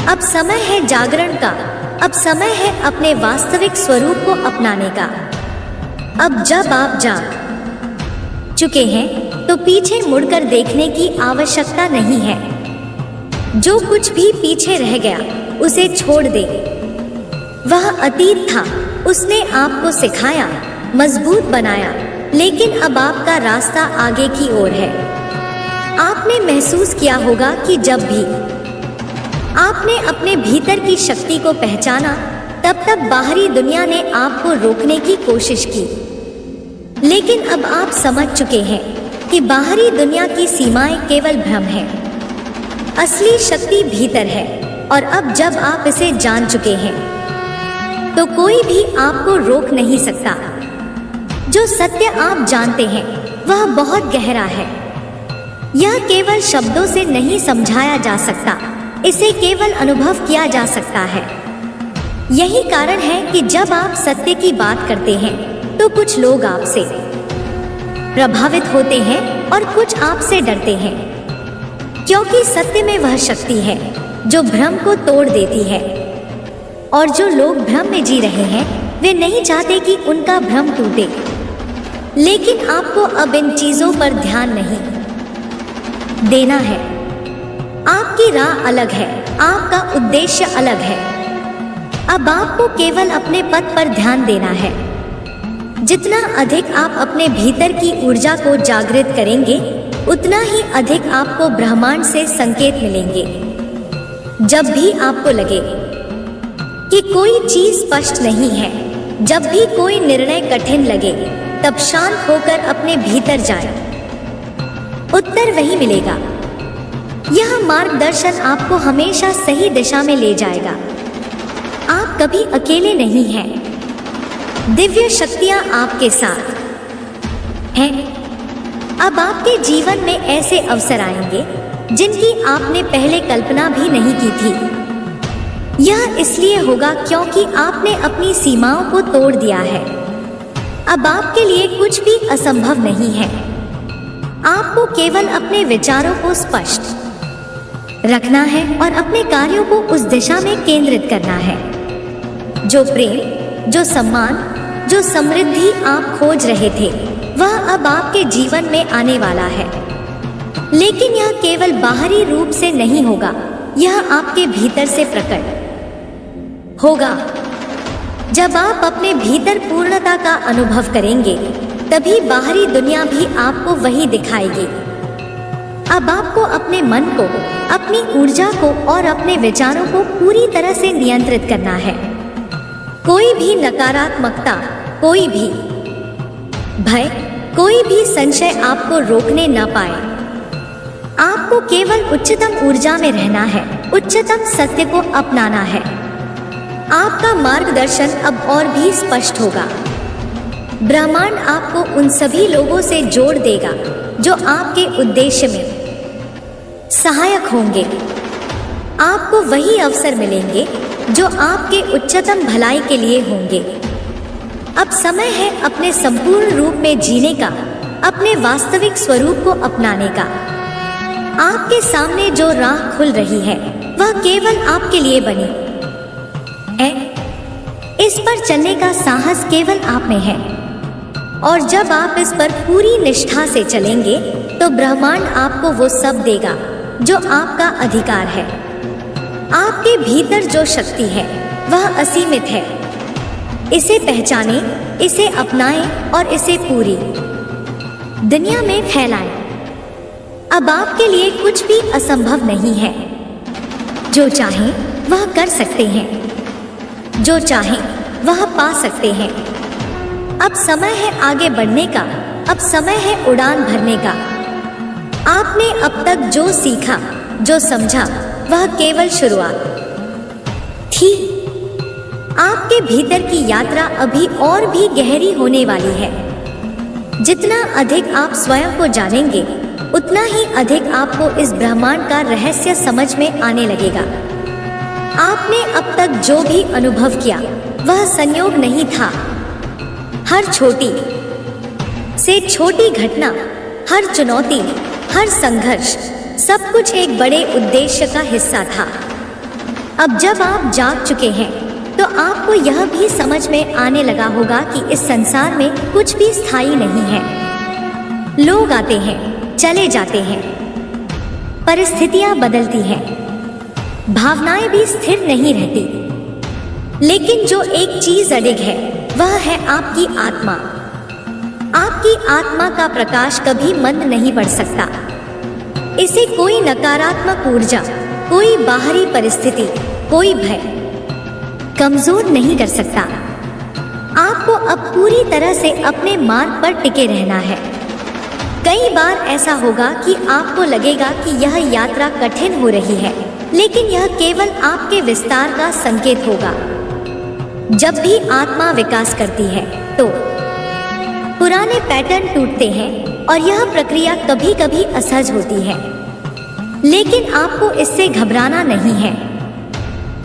अब समय है जागरण का, अब समय है अपने वास्तविक स्वरूप को अपनाने का। अब जब आप जाग चुके हैं, तो पीछे मुड़कर देखने की आवश्यकता नहीं है। जो कुछ भी पीछे रह गया, उसे छोड़ दे। वह अतीत था, उसने आपको सिखाया, मजबूत बनाया, लेकिन अब आपका रास्ता आगे की ओर है। आपने महसूस किया होगा कि जब भी आपने अपने भीतर की शक्ति को पहचाना, तब बाहरी दुनिया ने आपको रोकने की कोशिश की। लेकिन अब आप समझ चुके हैं कि बाहरी दुनिया की सीमाएं केवल भ्रम है। असली शक्ति भीतर है, और अब जब आप इसे जान चुके हैं, तो कोई भी आपको रोक नहीं सकता। जो सत्य आप जानते हैं, वह बहुत गहरा है। यह केवल शब्दों से नहीं समझाया जा सकता, इसे केवल अनुभव किया जा सकता है। यही कारण है कि जब आप सत्य की बात करते हैं, तो कुछ लोग आपसे प्रभावित होते हैं और कुछ आपसे डरते हैं, क्योंकि सत्य में वह शक्ति है जो भ्रम को तोड़ देती है। और जो लोग भ्रम में जी रहे हैं, वे नहीं चाहते कि उनका भ्रम टूटे। लेकिन आपको अब इन चीजों पर ध्यान नहीं देना है। आपकी राह अलग है, आपका उद्देश्य अलग है। अब आपको केवल अपने पथ पर ध्यान देना है। जितना अधिक आप अपने भीतर की ऊर्जा को जागृत करेंगे, उतना ही अधिक आपको ब्रह्मांड से संकेत मिलेंगे। जब भी आपको लगे कि कोई चीज स्पष्ट नहीं है, जब भी कोई निर्णय कठिन लगे, तब शांत होकर अपने भीतर जाएं। उत्तर वही मिलेगा। यह मार्गदर्शन आपको हमेशा सही दिशा में ले जाएगा। आप कभी अकेले नहीं हैं। दिव्य शक्तियां आपके साथ हैं। अब आपके जीवन में ऐसे अवसर आएंगे जिनकी आपने पहले कल्पना भी नहीं की थी। यह इसलिए होगा क्योंकि आपने अपनी सीमाओं को तोड़ दिया है। अब आपके लिए कुछ भी असंभव नहीं है। आपको केवल अपने विचारों को स्पष्ट रखना है और अपने कार्यों को उस दिशा में केंद्रित करना है। जो प्रेम, जो सम्मान, जो समृद्धि आप खोज रहे थे, वह अब आपके जीवन में आने वाला है। लेकिन यह केवल बाहरी रूप से नहीं होगा, यह आपके भीतर से प्रकट होगा। जब आप अपने भीतर पूर्णता का अनुभव करेंगे, तभी बाहरी दुनिया भी आपको वही दिखाएगी। अब आपको अपने मन को, अपनी ऊर्जा को और अपने विचारों को पूरी तरह से नियंत्रित करना है। कोई भी नकारात्मकता, कोई भी भय, कोई भी संशय आपको रोकने न पाए। आपको केवल उच्चतम ऊर्जा में रहना है, उच्चतम सत्य को अपनाना है। आपका मार्गदर्शन अब और भी स्पष्ट होगा। ब्रह्मांड आपको उन सभी लोगों से जोड़ देगा जो आपके उद्देश्य में सहायक होंगे। आपको वही अवसर मिलेंगे जो आपके उच्चतम भलाई के लिए होंगे। अब समय है अपने संपूर्ण रूप में जीने का, अपने वास्तविक स्वरूप को अपनाने का। आपके सामने जो राह खुल रही है, वह केवल आपके लिए बनी है। इस पर चलने का साहस केवल आप में है। और जब आप इस पर पूरी निष्ठा से चलेंगे, तो ब्रह्मांड आपको वो सब देगा जो आपका अधिकार है। आपके भीतर जो शक्ति है, वह असीमित है। इसे पहचानें, इसे अपनाएं और इसे पूरी दुनिया में फैलाएं। अब आपके लिए कुछ भी असंभव नहीं है। जो चाहें वह कर सकते हैं, जो चाहें वह पा सकते हैं। अब समय है आगे बढ़ने का, अब समय है उड़ान भरने का। आपने अब तक जो सीखा, जो समझा, वह केवल शुरुआत थी। आपके भीतर की यात्रा अभी और भी गहरी होने वाली है। जितना अधिक आप स्वयं को जानेंगे, उतना ही अधिक आपको इस ब्रह्मांड का रहस्य समझ में आने लगेगा। आपने अब तक जो भी अनुभव किया, वह संयोग नहीं था। हर छोटी से छोटी घटना, हर चुनौती, हर संघर्ष, सब कुछ एक बड़े उद्देश्य का हिस्सा था। अब जब आप जाग चुके हैं, तो आपको यह भी समझ में आने लगा होगा कि इस संसार में कुछ भी स्थायी नहीं है। लोग आते हैं, चले जाते हैं, परिस्थितियां बदलती हैं, भावनाएं भी स्थिर नहीं रहती। लेकिन जो एक चीज अडिग है, वह है आपकी आत्मा। आपकी आत्मा का प्रकाश कभी मंद नहीं पड़ सकता। इसे कोई नकारात्मक ऊर्जा, कोई बाहरी परिस्थिति, कोई भय कमजोर नहीं कर सकता। आपको अब पूरी तरह से अपने मार्ग पर टिके रहना है। कई बार ऐसा होगा कि आपको लगेगा कि यह यात्रा कठिन हो रही है, लेकिन यह केवल आपके विस्तार का संकेत होगा। जब भी आत्मा विकास करती है, तो पुराने पैटर्न टूटते हैं और यह प्रक्रिया कभी कभी असहज होती है। लेकिन आपको इससे घबराना नहीं है।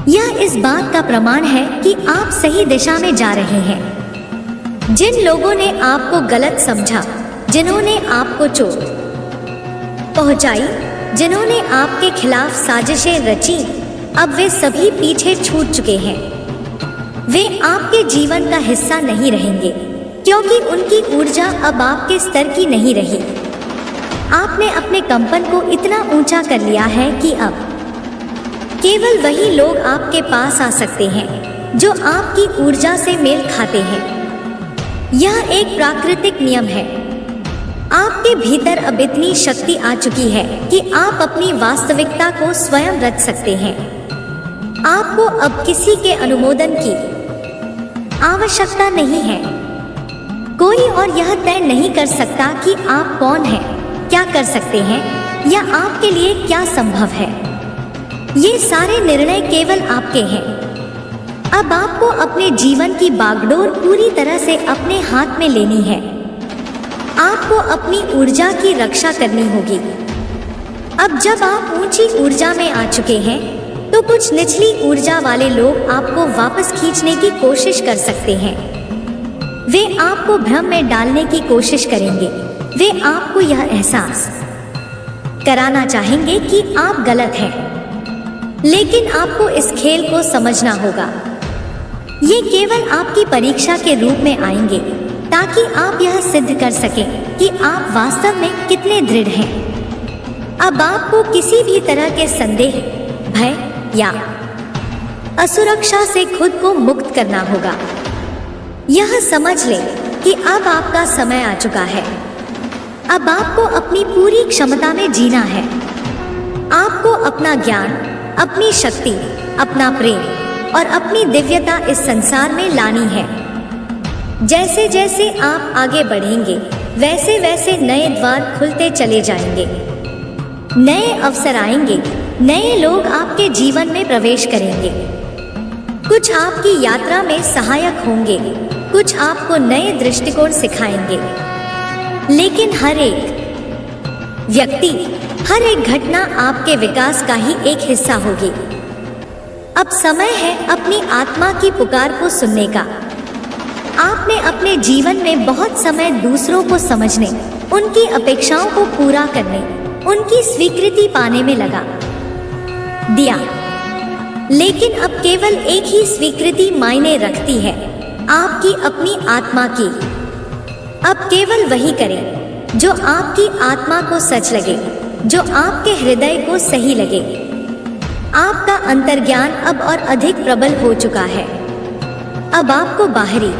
यह इस बात का प्रमाण है कि आप सही दिशा में जा रहे हैं। जिन लोगों ने आपको गलत समझा, जिन्होंने आपको चोट पहुंचाई, जिन्होंने आपके खिलाफ साजिशें रची, अब वे सभी पीछे छूट चुके हैं। वे आपके जीवन का हिस्सा नहीं रहेंगे, क्योंकि उनकी ऊर्जा अब आपके स्तर की नहीं रही। आपने अपने कंपन को इतना ऊंचा कर लिया है कि अब केवल वही लोग आपके पास आ सकते हैं जो आपकी ऊर्जा से मेल खाते हैं। यह एक प्राकृतिक नियम है। आपके भीतर अब इतनी शक्ति आ चुकी है कि आप अपनी वास्तविकता को स्वयं रच सकते हैं। आपको अब किसी के अनुमोदन की आवश्यकता नहीं है। कोई और यह तय नहीं कर सकता कि आप कौन हैं, क्या कर सकते हैं या आपके लिए क्या संभव है। ये सारे निर्णय केवल आपके हैं। अब आपको अपने जीवन की बागडोर पूरी तरह से अपने हाथ में लेनी है। आपको अपनी ऊर्जा की रक्षा करनी होगी। अब जब आप ऊंची ऊर्जा में आ चुके हैं, तो कुछ निचली ऊर्जा वाले लोग आपको वापस खींचने की कोशिश कर सकते हैं। वे आपको भ्रम में डालने की कोशिश करेंगे। वे आपको यह एहसास कराना चाहेंगे कि आप गलत हैं। लेकिन आपको इस खेल को समझना होगा। ये केवल आपकी परीक्षा के रूप में आएंगे ताकि आप यह सिद्ध कर सकें कि आप वास्तव में कितने दृढ़ हैं। अब आपको किसी भी तरह के संदेह, भय या असुरक्षा से खुद को मुक्त करना होगा। यह समझ लें कि अब आपका समय आ चुका है। अब आपको अपनी पूरी क्षमता में जीना है। आपको अपना ज्ञान, अपनी शक्ति, अपना प्रेम और अपनी दिव्यता इस संसार में लानी है। जैसे जैसे आप आगे बढ़ेंगे वैसे वैसे नए द्वार खुलते चले जाएंगे। नए अवसर आएंगे, नए लोग आपके जीवन में प्रवेश करेंगे। कुछ आपकी यात्रा में सहायक होंगे, कुछ आपको नए दृष्टिकोण सिखाएंगे। लेकिन हर एक व्यक्ति, हर एक घटना आपके विकास का ही एक हिस्सा होगी। अब समय है अपनी आत्मा की पुकार को सुनने का। आपने अपने जीवन में बहुत समय दूसरों को समझने, उनकी अपेक्षाओं को पूरा करने, उनकी स्वीकृति पाने में लगा दिया। लेकिन अब केवल एक ही स्वीकृति मायने रखती है, आपकी अपनी आत्मा की। अब केवल वही करें जो आपकी आत्मा को सच लगे, जो आपके हृदय को सही लगे। आपका अंतर्ज्ञान अब और अधिक प्रबल हो चुका है। अब आपको बाहरी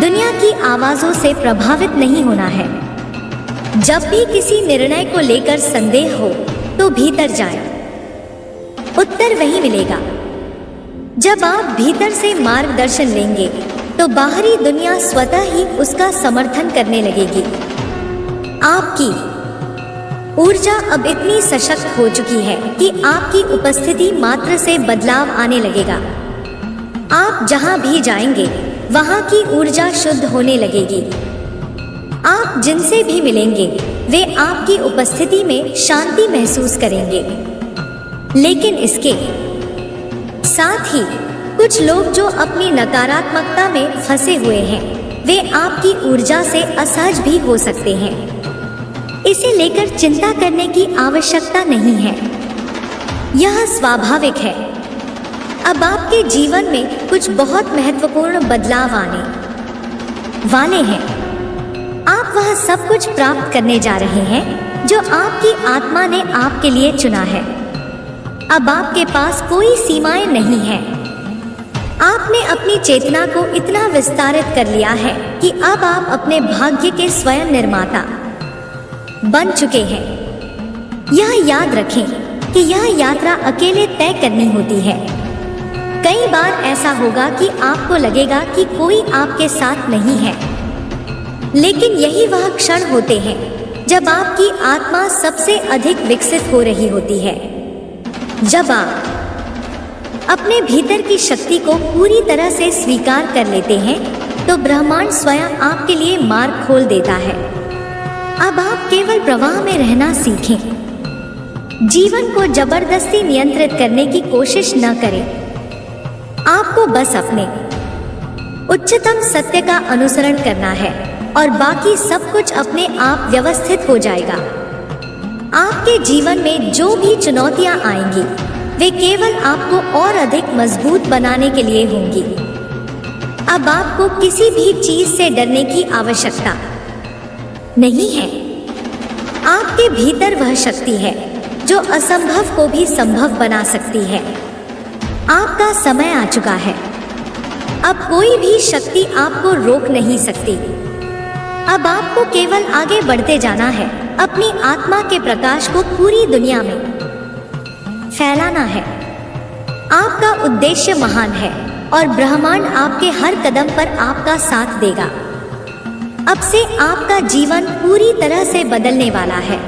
दुनिया की आवाजों से प्रभावित नहीं होना है। जब भी किसी निर्णय को लेकर संदेह हो तो भीतर जाएं। उत्तर वही मिलेगा। जब आप भीतर से मार्गदर्शन लेंगे तो बाहरी दुनिया स्वतः ही उसका समर्थन करने लगेगी। आपकी ऊर्जा अब इतनी सशक्त हो चुकी है कि आपकी उपस्थिति मात्र से बदलाव आने लगेगा। आप जहां भी जाएंगे वहां की ऊर्जा शुद्ध होने लगेगी। आप जिनसे भी मिलेंगे वे आपकी उपस्थिति में शांति महसूस करेंगे। लेकिन इसके साथ ही कुछ लोग जो अपनी नकारात्मकता में फंसे हुए हैं, वे आपकी ऊर्जा से असहज भी हो सकते हैं। इसे लेकर चिंता करने की आवश्यकता नहीं है। यह स्वाभाविक है। अब आपके जीवन में कुछ बहुत महत्वपूर्ण बदलाव आने वाले हैं। आप वह सब कुछ प्राप्त करने जा रहे हैं जो आपकी आत्मा ने आपके लिए चुना है। अब आपके पास कोई सीमाएं नहीं हैं। आपने अपनी चेतना को इतना विस्तारित कर लिया है कि अब आप अपने भाग्य के स्वयं निर्माता बन चुके हैं। यह याद रखें कि यह यात्रा अकेले तय करनी होती है। कई बार ऐसा होगा कि आपको लगेगा कि कोई आपके साथ नहीं है, लेकिन यही वह क्षण होते हैं जब आपकी आत्मा सबसे अधिक विकसित हो रही होती है। जब आप अपने भीतर की शक्ति को पूरी तरह से स्वीकार कर लेते हैं तो ब्रह्मांड स्वयं आपके लिए मार्ग खोल देता है। अब आप केवल प्रवाह में रहना सीखें। जीवन को जबरदस्ती नियंत्रित करने की कोशिश न करें। आपको बस अपने उच्चतम सत्य का अनुसरण करना है और बाकी सब कुछ अपने आप व्यवस्थित हो जाएगा। आपके जीवन में जो भी चुनौतियां आएंगी वे केवल आपको और अधिक मजबूत बनाने के लिए होंगी। अब आपको किसी भी चीज से डरने की आवश्यकता नहीं है। आपके भीतर वह शक्ति है जो असंभव को भी संभव बना सकती है। आपका समय आ चुका है। अब कोई भी शक्ति आपको रोक नहीं सकती। अब आपको केवल आगे बढ़ते जाना है। अपनी आत्मा के प्रकाश को पूरी दुनिया में फैलाना है। आपका उद्देश्य महान है और ब्रह्मांड आपके हर कदम पर आपका साथ देगा। अब से आपका जीवन पूरी तरह से बदलने वाला है।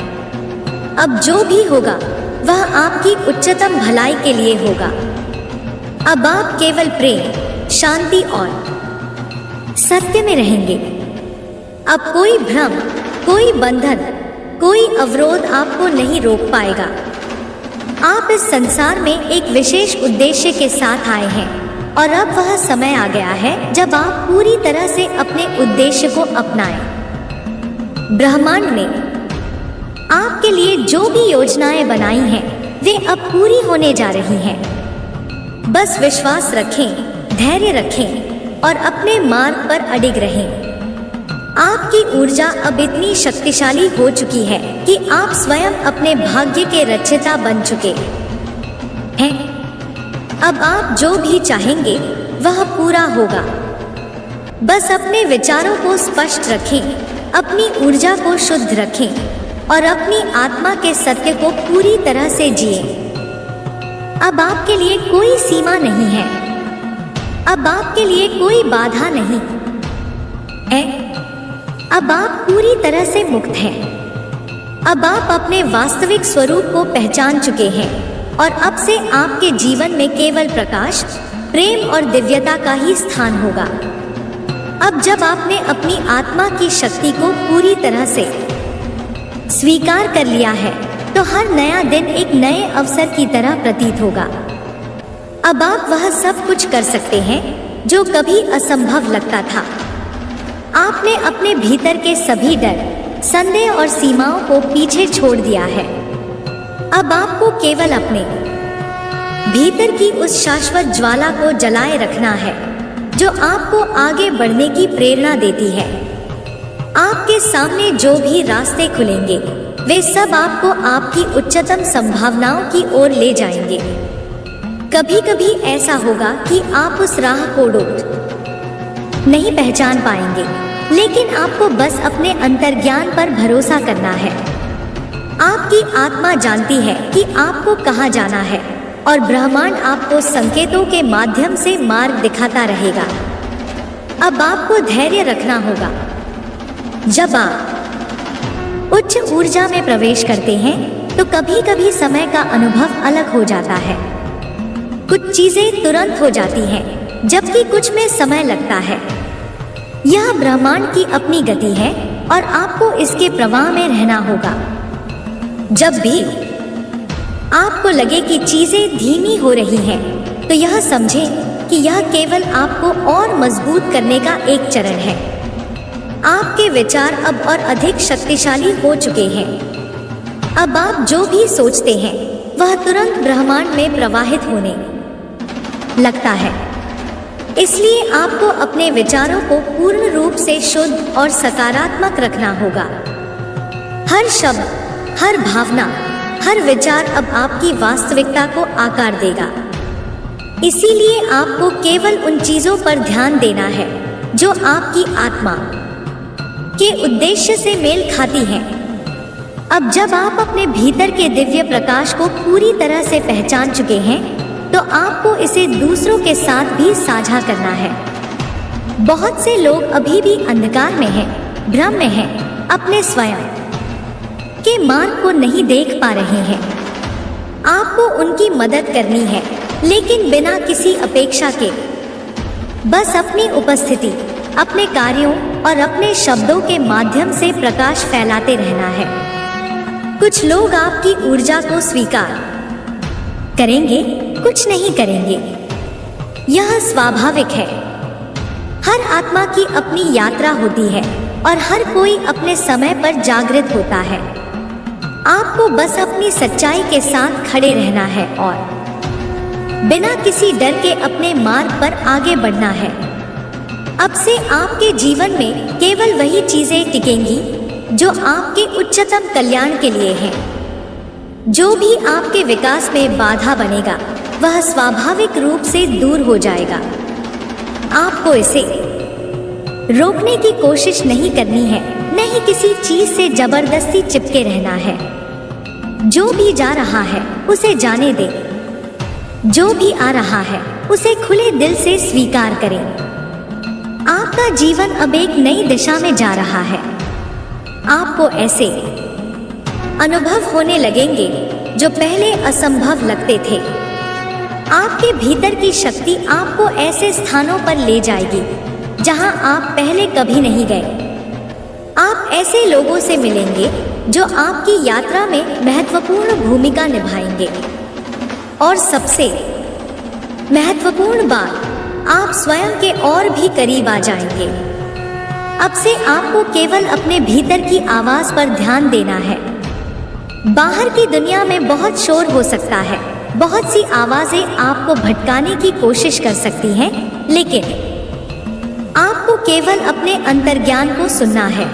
अब जो भी होगा वह आपकी उच्चतम भलाई के लिए होगा। अब आप केवल प्रेम, शांति और सत्य में रहेंगे। अब कोई भ्रम, कोई बंधन, कोई अवरोध आपको नहीं रोक पाएगा। आप इस संसार में एक विशेष उद्देश्य के साथ आए हैं और अब वह समय आ गया है जब आप पूरी तरह से अपने उद्देश्य को अपनाएं। ब्रह्मांड ने आपके लिए जो भी योजनाएं बनाई हैं, वे अब पूरी होने जा रही हैं। बस विश्वास रखें, धैर्य रखें और अपने मार्ग पर अडिग रहें। आपकी ऊर्जा अब इतनी शक्तिशाली हो चुकी है कि आप स्वयं अपने भाग्य के रचयिता बन चुके हैं। अब आप जो भी चाहेंगे वह पूरा होगा। बस अपने विचारों को स्पष्ट रखें, अपनी ऊर्जा को शुद्ध रखें और अपनी आत्मा के सत्य को पूरी तरह से जिएं। अब आपके लिए कोई सीमा नहीं है, अब आपके लिए कोई बाधा नहीं है। अब आप पूरी तरह से मुक्त हैं। अब आप अपने वास्तविक स्वरूप को पहचान चुके हैं और अब से आपके जीवन में केवल प्रकाश, प्रेम और दिव्यता का ही स्थान होगा। अब जब आपने अपनी आत्मा की शक्ति को पूरी तरह से स्वीकार कर लिया है, तो हर नया दिन एक नए अवसर की तरह प्रतीत होगा। अब आप वह सब कुछ कर सकते हैं जो कभी असंभव लगता था। आपने अपने भीतर के सभी डर, संदेह और सीमाओं को पीछे छोड़ दिया है। अब आपको केवल अपने भीतर की उस शाश्वत ज्वाला को जलाए रखना है जो आपको आगे बढ़ने की प्रेरणा देती है। आपके सामने जो भी रास्ते खुलेंगे, वे सब आपको आपकी उच्चतम संभावनाओं की ओर ले जाएंगे। कभी कभी ऐसा होगा कि आप उस राह को नहीं पहचान पाएंगे, लेकिन आपको बस अपने अंतर्ज्ञान पर भरोसा करना है। आपकी आत्मा जानती है कि आपको कहाँ जाना है और ब्रह्मांड आपको संकेतों के माध्यम से मार्ग दिखाता रहेगा। अब आपको धैर्य रखना होगा। जब आप उच्च ऊर्जा में प्रवेश करते हैं तो कभी कभी समय का अनुभव अलग हो जाता है। कुछ चीजें तुरंत हो जाती हैं, जबकि कुछ में समय लगता है। यह ब्रह्मांड की अपनी गति है और आपको इसके प्रवाह में रहना होगा। जब भी आपको लगे कि चीजें धीमी हो रही हैं, तो यह समझें कि यह केवल आपको और मजबूत करने का एक चरण है। आपके विचार अब और अधिक शक्तिशाली हो चुके हैं। अब आप जो भी सोचते हैं वह तुरंत ब्रह्मांड में प्रवाहित होने लगता है। इसलिए आपको अपने विचारों को पूर्ण रूप से शुद्ध और सकारात्मक रखना होगा। हर शब्द, हर भावना, हर विचार अब आपकी वास्तविकता को आकार देगा। इसीलिए आपको केवल उन चीजों पर ध्यान देना है जो आपकी आत्मा के उद्देश्य से मेल खाती हैं। अब जब आप अपने भीतर के दिव्य प्रकाश को पूरी तरह से पहचान चुके हैं, तो आपको इसे दूसरों के साथ भी साझा करना है। बहुत से लोग अभी भी अंधकार में हैं, भ्रम में हैं, अपने स्वयं के मार्ग को नहीं देख पा रहे हैं। आपको उनकी मदद करनी है, लेकिन बिना किसी अपेक्षा के। बस अपनी उपस्थिति, अपने कार्यों और अपने शब्दों के माध्यम से प्रकाश फैलाते रहना है। कुछ लोग आपकी ऊर्जा को स्वीकार करेंगे, कुछ नहीं करेंगे। यह स्वाभाविक है। हर आत्मा की अपनी यात्रा होती है और हर कोई अपने समय पर जागृत होता है। आपको बस अपनी सच्चाई के साथ खड़े रहना है और बिना किसी डर के अपने मार्ग पर आगे बढ़ना है। अब से आपके जीवन में केवल वही चीजें टिकेंगी जो आपके उच्चतम कल्याण के लिए हैं। जो भी आपके विकास में बाधा बनेगा, वह स्वाभाविक रूप से दूर हो जाएगा। आपको इसे रोकने की कोशिश नहीं करनी है, नहीं किसी चीज से जबरदस्ती चिपके रहना है। जो भी जा रहा है उसे जाने दें, जो भी आ रहा है उसे खुले दिल से स्वीकार करें। आपका जीवन अब एक नई दिशा में जा रहा है। आपको ऐसे अनुभव होने लगेंगे जो पहले असंभव लगते थे। आपके भीतर की शक्ति आपको ऐसे स्थानों पर ले जाएगी जहां आप पहले कभी नहीं गए। आप ऐसे लोगों से मिलेंगे जो आपकी यात्रा में महत्वपूर्ण भूमिका निभाएंगे। और सबसे महत्वपूर्ण बात, आप स्वयं के और भी करीब आ जाएंगे। अब से आपको केवल अपने भीतर की आवाज पर ध्यान देना है। बाहर की दुनिया में बहुत शोर हो सकता है, बहुत सी आवाजें आपको भटकाने की कोशिश कर सकती हैं, लेकिन आपको केवल अपने अंतर्ज्ञान को सुनना है।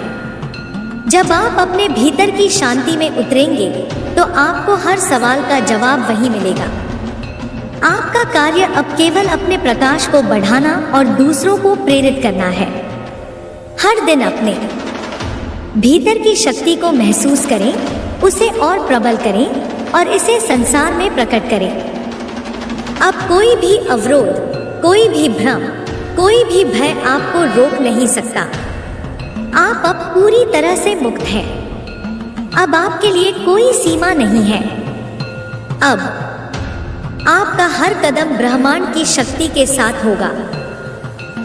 जब आप अपने भीतर की शांति में उतरेंगे तो आपको हर सवाल का जवाब वहीं मिलेगा। आपका कार्य अब केवल अपने प्रकाश को बढ़ाना और दूसरों को प्रेरित करना है। हर दिन अपने भीतर की शक्ति को महसूस करें, उसे और प्रबल करें और इसे संसार में प्रकट करें। अब कोई भी अवरोध, कोई भी भ्रम, कोई भी भय आपको रोक नहीं सकता। आप अब पूरी तरह से मुक्त हैं। अब आपके लिए कोई सीमा नहीं है। अब आपका हर कदम ब्रह्मांड की शक्ति के साथ होगा।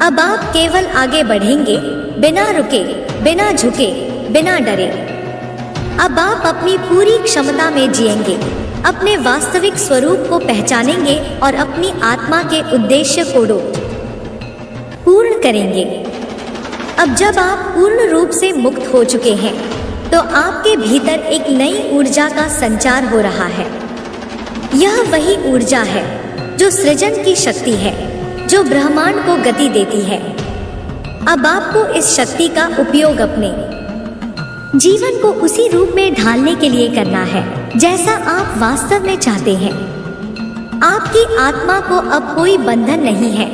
अब आप केवल आगे बढ़ेंगे, बिना रुके, बिना झुके, बिना डरे। अब आप अपनी पूरी क्षमता में जिएंगे, अपने वास्तविक स्वरूप को पहचानेंगे और अपनी आत्मा के उद्देश्य को पूर्ण करेंगे। अब जब आप पूर्ण रूप से मुक्त हो चुके हैं तो आपके भीतर एक नई ऊर्जा का संचार हो रहा है। यह वही ऊर्जा है जो सृजन की शक्ति है, जो ब्रह्मांड को गति देती है। अब आपको इस शक्ति का उपयोग अपने जीवन को उसी रूप में ढालने के लिए करना है जैसा आप वास्तव में चाहते हैं। आपकी आत्मा को अब कोई बंधन नहीं है।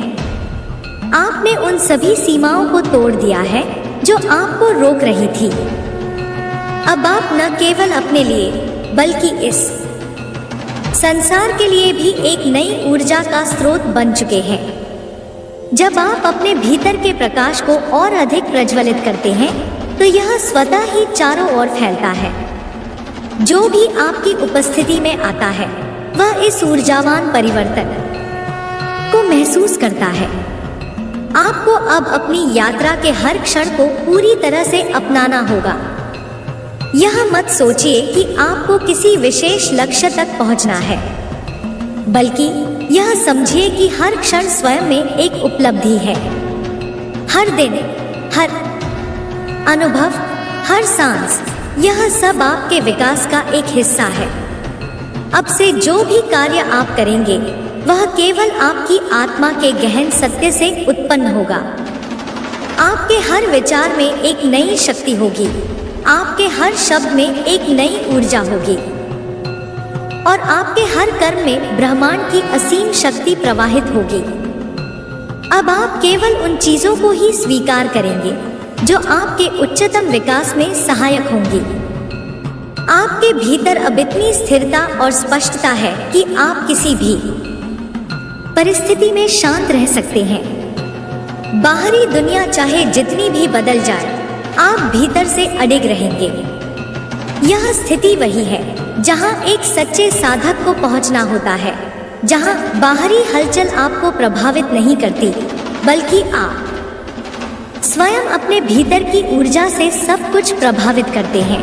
आपने उन सभी सीमाओं को तोड़ दिया है जो आपको रोक रही थी। अब आप न केवल अपने लिए बल्कि इस संसार के लिए भी एक नई ऊर्जा का स्रोत बन चुके हैं। जब आप अपने भीतर के प्रकाश को और अधिक प्रज्वलित करते हैं तो यह स्वतः ही चारों ओर फैलता है। जो भी आपकी उपस्थिति में आता है वह इस ऊर्जावान परिवर्तन को महसूस करता है। आपको अब अपनी यात्रा के हर क्षण को पूरी तरह से अपनाना होगा। यह मत सोचिए कि आपको किसी विशेष लक्ष्य तक पहुंचना है, बल्कि यह समझिए कि हर क्षण स्वयं में एक उपलब्धि है। हर दिन, हर अनुभव, हर सांस, यह सब आपके विकास का एक हिस्सा है। अब से जो भी कार्य आप करेंगे वह केवल आपकी आत्मा के गहन सत्य से उत्पन्न होगा। आपके हर विचार में एक नई शक्ति होगी, आपके हर शब्द में एक नई ऊर्जा होगी और आपके हर कर्म में ब्रह्मांड की असीम शक्ति प्रवाहित होगी। अब आप केवल उन चीजों को ही स्वीकार करेंगे जो आपके उच्चतम विकास में सहायक होंगी। आपके भीतर अब इतनी स्थिरता और स्पष्टता है कि आप किसी भी परिस्थिति में शांत रह सकते हैं। बाहरी दुनिया चाहे जितनी भी बदल जाए, आप भीतर से अडिग रहेंगे। यह स्थिति वही है जहां एक सच्चे साधक को पहुंचना होता है, जहां बाहरी हलचल आपको प्रभावित नहीं करती, बल्कि आप स्वयं अपने भीतर की ऊर्जा से सब कुछ प्रभावित करते हैं।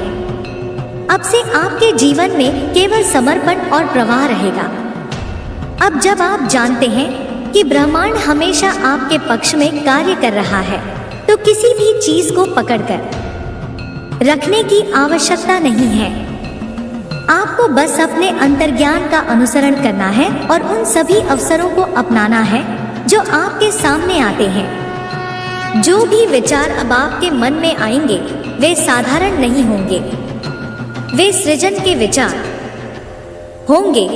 अब से आपके जीवन में केवल समर्पण और प्रवाह रहेगा। अब जब आप जानते हैं कि ब्रह्मांड हमेशा आपके पक्ष में कार्य कर रहा है, तो किसी भी चीज को पकड़कर रखने की आवश्यकता नहीं है। आपको बस अपने अंतर्ज्ञान का अनुसरण करना है और उन सभी अवसरों को अपनाना है जो आपके सामने आते हैं। जो भी विचार अब आपके मन में आएंगे वे साधारण नहीं होंगे, वे सृजन के विचार होंगे।